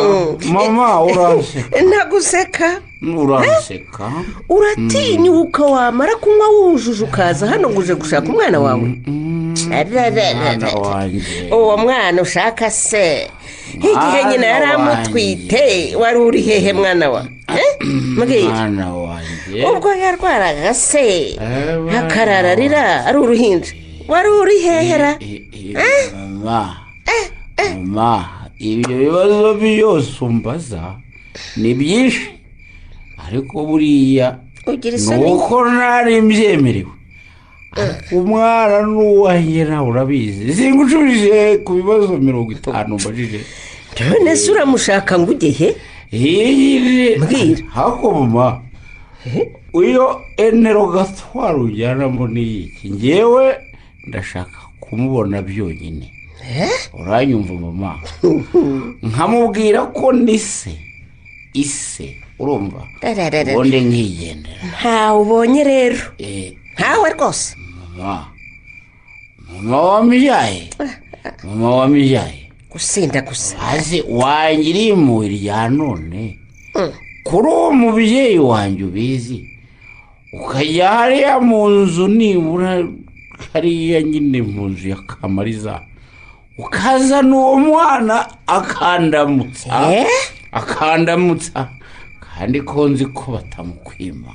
mama uraseka ntaguseka uraseka uratinyuka wamara kunywa wujuje ukaza hano ngo uje gushaka umwana wawe uwo mwana ushaka se igihe nyina yari amutwite wari uri hehe mwana wa mwana wanjye ubwo yarwaraga se akarararira ari uruhinja wari uri hehera mama ibyo bibazo byose umbaza ni byinshi ariko buriya nuko ntari mbyemerewe umwana n'uwanjye nawe urabizi singucurije ku bibazo 50 mbajije none se uramushaka ngo ujye he mbwira hako mama uyo enero gatwara ujyanamo n'iki ngewe ndashaka kumubona byonyine uranyumva mama nkamubwira ko ni se ise urumva ubundi nkigendera ntawe ubonye rero ntawe rwose mama wamubyaye gusinda gusa hasi wangiriye impuhwe rya none kuri uwo mubyeyi wanjye ubizi ukajya hariya mu nzu nibura hariya nyine mu nzu ya Kamariza ukazana uwo mwana akandamutsa kandi ko nzi ko batamukwima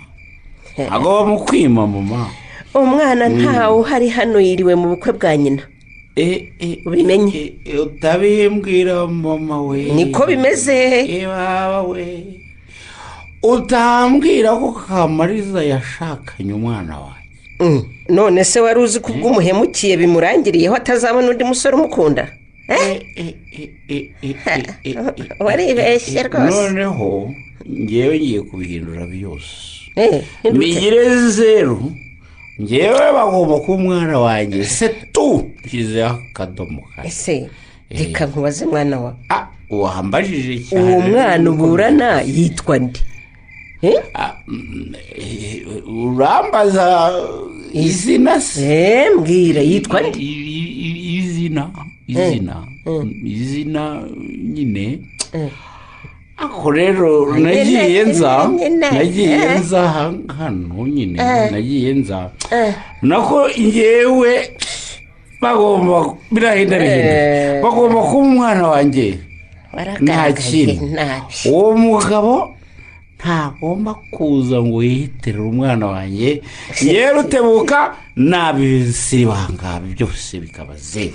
ntabwo bamukwima mama umwana ntawe uhari hano yiriwe mu bukwe bwa nyina ubimenye utabimbwira mama we niko bimeze baba we utambwira ko Kamariza yashakanye umwana wanjye none se wari uzi ko ubw'umuhemukiye bimurangiriyeho atazabona undi musore umukunda waribeshye rwose noneho ngewe ngiye kubihindura byose migire zeru ngewe bagomba kuba umwana wanjye se tu nshyizeho akadomo ese reka nkubaze mwana wa wambajije cyane uwo mwana uburana yitwa nde urambaza izina se mbwira yitwa nde izina nyine ako rero nagiye nza hano nyine nagiye nza nako ngewe bagomba birahinda bagomba kuba umwana wanjye nta kintu uwo mugabo ntagomba kuza ngo yihitirire umwana wanjye yewe Rutebuka nabisibanga byose bikaba zeru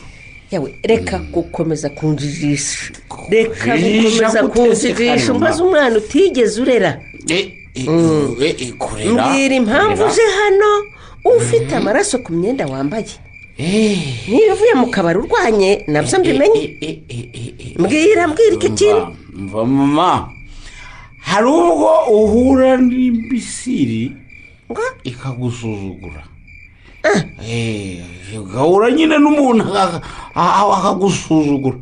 yawe reka gukomeza kunjijisha umbaze umwana utigeze urera mbwira impamvu uje hano ufite amaraso ku myenda wambaye niba uvuye mu kabari urwanye nabyo mbimenye mbwira icyo kintu mva mama hari ubwo uhura n'imbisiri ikagusuzugura ugahura nyine n'umuntu akagusuzugura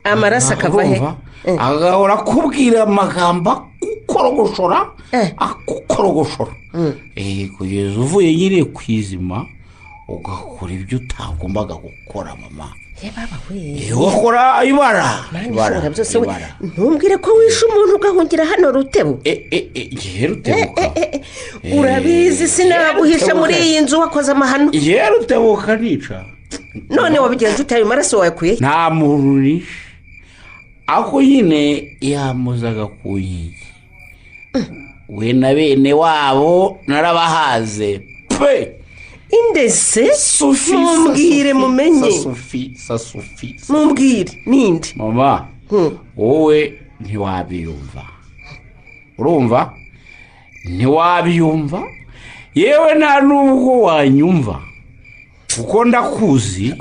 amaraso akava he agahora akubwira amagambo akukorogoshora kugeza uvuye nyine ku izima ugakora ibyo utagombaga gukora mama ugakora ibara ntumbwire ko wishe umuntu ugahungira hano Rutebu Rutebuka urabizi sinaguhisha muri iyi nzu wakoze amahano Rutebuka nica none wabigenza utaye amaraso wayakuye nta muntu nishe ako nyine yamuzaga ku nkiki we na bene wabo narabahaze pe indese mumbwire mumenye mumbwire ninde mama wowe ntiwabiyumva urumva ntiwabiyumva yewe nta n'ubwo wanyumva kuko ndakuzi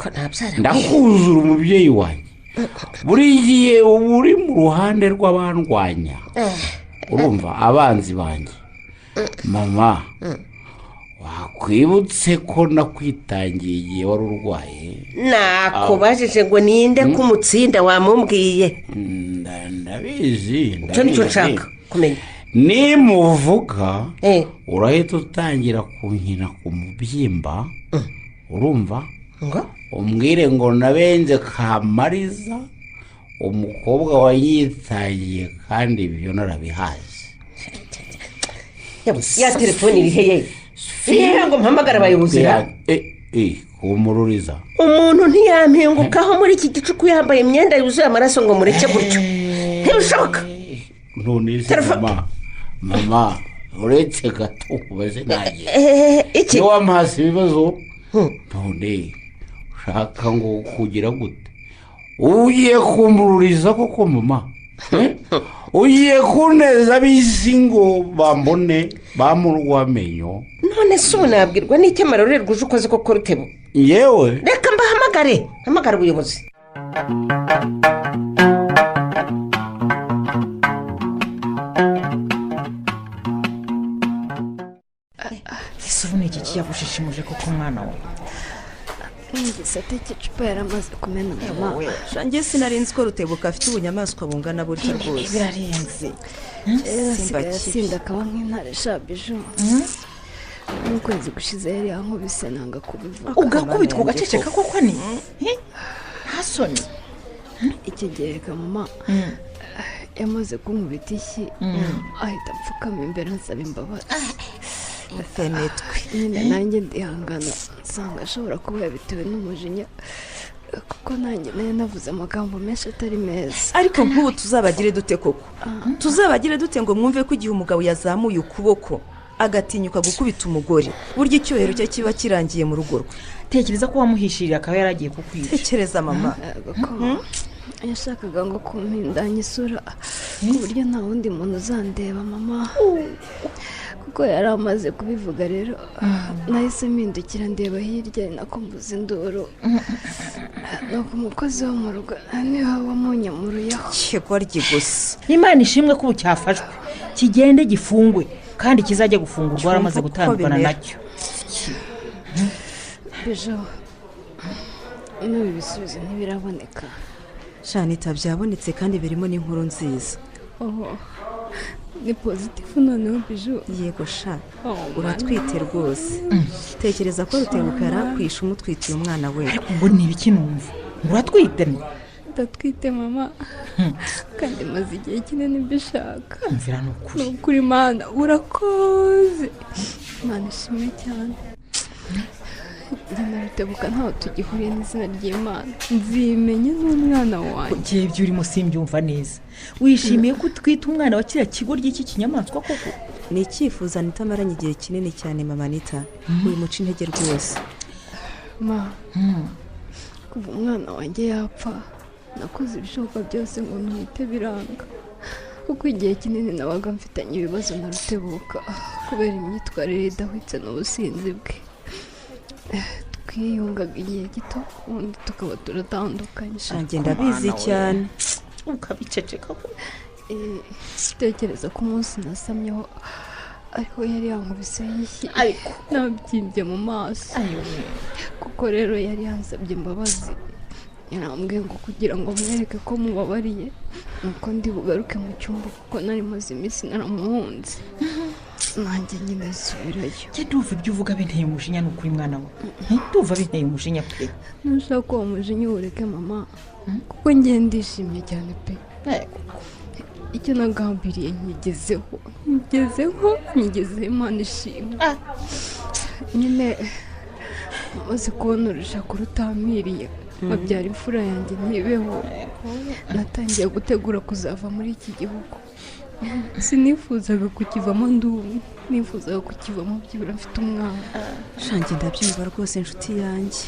ndakuzura umubyeyi wanjye buri gihe uba uri mu ruhande rw'abandwanya urumva abanzi banjye mama wakwibutse ko nakwitangiye igihe wari urwaye nakubajije ngo ninde kumutsinda wamumbwiye ndabizi icyo nicyo nshaka kumenya nimuvuga urahita utangira kunkina ku mubyimba urumva umbwire ngo nabenze Kamariza umukobwa wayitangiye kandi ibyo narabihaze ya telefone iri heye ngo mpamagara abayobozi kumururiza umuntu ntiyampingukaho muri iki gicuku yambaye imyenda yuzuye amaraso ngo mureke gutyo ntibishoboka none se mama uretse gato ubaze nagiye iki wamuhase ibibazo none ushaka ngo kugira gute ugiye kumururiza koko mama ugiye kuneza bisi ngo bambone bamurwamenyo none se ubu nabwirwa n'icyo amarorerwa uje ukoze koko Rutebu yewe reka hamagara ubuyobozi ese ubu ni iki kiyagushishimuje koko umwana wawe igisate cy'icupa yaramaze kumena mama. Shange sinarinzi ko Rutebuka afite ubunyamaswa bungana buryo rwose. Birarenze. Sinda kaba nk'intare shabiju. N'ukwezi gushize yari yankubise nanga kubivuga. Ugakubitwa ugaceceka koko ni? Hasoni. Iki gihe mama yamaze kunkubita ishyi ahita apfukama imbere ansaba imbabazi. Nyine nanjye ndihangana nsanga ashobora kuba yabitewe n'umujinya kuko nanjye nayo navuze amagambo menshi atari meza. Ariko nk'ubu tuzabagire dute koko? Tuzabagire dute ngo mwumve ko igihe umugabo yazamuye ukuboko agatinyuka gukubita umugore burya icyubahiro cye kiba kirangiye mu rugo rwe? Tekereza ko wamuhishirira akaba yaragiye kukwica. Tekereza mama. Yashakaga ngo kumpindanya isura ku buryo nta wundi muntu uzandeba mama, kuko yari amaze kubivuga. Rero nahise mpindukira ndeba hirya nako mbuze induru, nuko umukozi wo mu rugo niwe wamunyamuruyeho. Kigoryi gusa. Imana ishimwe ko ubu cyafashwe kigende gifungwe kandi kizajya gufungurwa waramaze gutandukana nacyo. Bijo n'ibi bisubizo ntibiraboneka. Shanita byabonetse kandi birimo n'inkuru nziza. Ni pozitifu noneho Bijo. Yego sha uratwite rwose. Tekereza ko Rutebuka yarakwisha umutwitiye umwana we. Ariko ngo ni ibiki numva uratwite? Ndatwite mama kandi maze igihe kinini mbishaka. Mvira nukuri Mana urakoze. Mana ishimwe cyane. Njye Rutebuka ntaho tugihuriye n'izina ry'Imana. Nzimenye n'umwana wanjye. Ugiye ibyo urimo simbyumva neza. Wishimiye ko utwita umwana wa kiriya kigo ry'iki kinyamaswa koko? Ni icyifuzo nitamaranye igihe kinini cyane mama Anita. Uri muca intege rwose. Ma kuva umwana wanjye yapfa nakoze ibishoboka byose ngo ntuhite biranga, kuko igihe kinini nabaga mfitanye ibibazo na Rutebuka kubera imyitwarire idahwitse n'ubusinzi bwe. Twiyungaga igihe gito ubundi tukaba turatandukanye. Shange ndabizi cyane. Ukabiceceka ko tekereza ko umunsi nasamyeho ariko yari yankubise y'ishyi ariko nabyimbye mu maso. Kuko rero yari yansabye imbabazi, yarambwiye ngo kugira ngo mwereke ko mubabariye nuko ndi bugaruke mu cyumba kuko nari maze iminsi naramuhunze. Nanjye nyine subirayo. Ndumva ibyo uvuga binteye umujinya n'ukuri mwana we. Ndumva binteye umujinya pe. Nashaka ko umujinya ureke mama kuko njye ndishimye cyane pe. Icyo nagambiriye nyigezeho Imana ishimwe. Nyine maze kubona urushako rutamiriye babyara imfura yanjye ntibeho, natangiye gutegura kuzava muri iki gihugu. Sinifuzaga kukivamo ndumwe, nifuzaga kukivamo byibura mfite umwana. Shange ndabyumva rwose inshuti yanjye.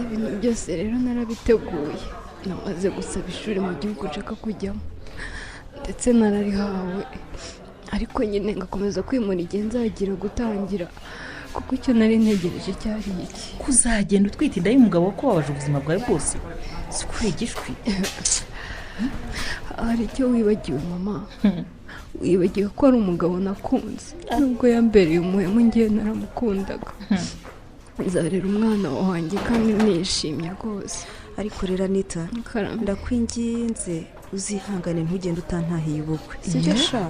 Ibintu byose rero narabiteguye. Namaze gusaba ishuri mu gihugu nshaka kujyamo ndetse nararihawe, ariko nyine ngakomeza kwimura igihe nzagira gutangira kuko icyo nari ntegereje cyari iki. Kuzagenda utwite inda y'umugabo ko wabaje ubuzima bwawe bwose si kuri igishwi. Hari icyo wibagiwe mama. Wibagiwe ko ari umugabo nakunze nubwo yambereye umuhemu ngiye naramukundaga. Nzarera umwana wanjye kandi nishimye rwose. Ariko rero Anita ndakwinginze uzihangane ntugende utantahiye ubukwe. Sibyo sha?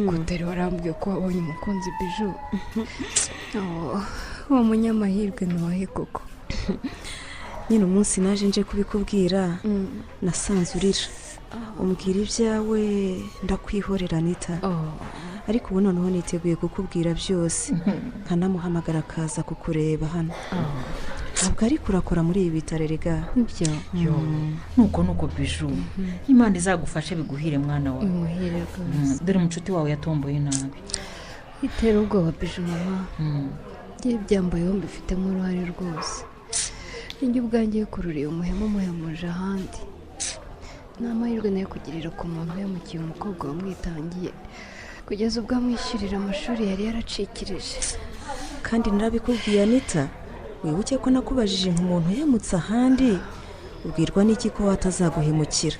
Kutari warambwiye ko wabonye umukunzi Bijo. Wa munyamahirwe ntiwahe koko. Nyine umunsi naje nje kubikubwira nasanze urira. Umbwira ibyawe ndakwihorera Anita. Ariko ubu noneho niteguye kukubwira byose nkanamuhamagara akaza kukureba hano. Ntabwo ari kurakora muri ibi bitaro rega. Ibyo nuko Bijo Imana izagufashe biguhire mwana wawe. Umuhire rwose. Dore umucuti wawe yatomboye nabi. Itera ubwoba Bijo mama. Ngiye byambayeho mbifitemo uruhare rwose. Njye ubwanjye kururiye umuhemu muhemuje ahandi. N'amahirwe nayo kugirira ku muntu yamukiye umukobwa wamwitangiye kugeza ubwo amwishyurira amashuri yari yaracikirije. Kandi narabikubwiye Anita, wibuke ko nakubajije nk'umuntu yamutse ahandi ubwirwa n'iki ko watazaguhemukira.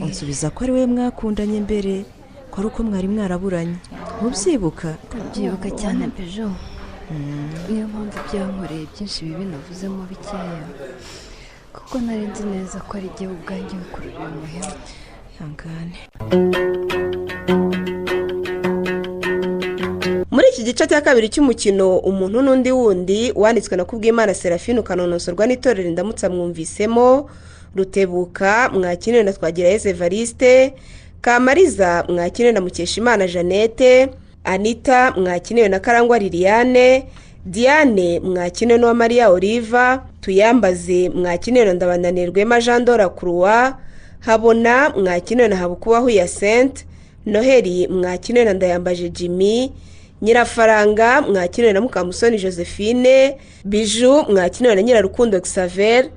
Unsubiza ko ari we mwakundanye mbere, ko ari uko mwari mwaraburanye. Ntubyibuka? Ndabyibuka cyane Bijo. niyo mpamvu byankoreye byinshi bibi navuzemo bikeya kuko nari nzi neza ko ari igihe ubwanjye bikururiye umuhema. ihangane. Muri iki gice cya kabiri cy'umukino umuntu n'undi wundi wanditswe na Kubwimana Serafine ukanonosorwa n'itorero Indamutsa mwumvisemo Rutebuka mwakiniwe na Twagirayezu Evariste, Kamariza mwakiniwe na Mukeshimana Jeannette, Anita mwakiniwe na Karangwa Liliane, Diane mwakiniwe na Maria Oliva, Tuyambaze mwakiniwe na Ndabananirwema Jean Dora Croix, Habona mwakiniwe na Habukubaho Hyacinthe, Noheli mwakiniwe na Ndayambaje Jimmy, Nyirafaranga mwakiniwe na Mukamusoni Josephine, Biju mwakiniwe na Nyirarukundo Xavier,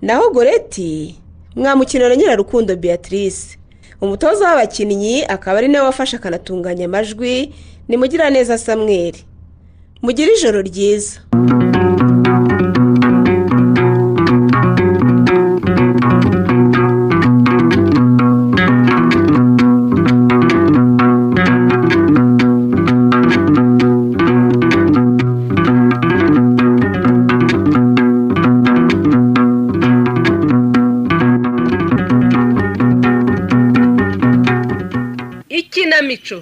naho Goreti mwamukiniwe na Nyirarukundo Beatrice. Umutoza w'abakinnyi akaba ari nawe wafashe akanatunganya amajwi ni Mugiraneza Samuel. Mugira ijoro ryiza. Ikinamico.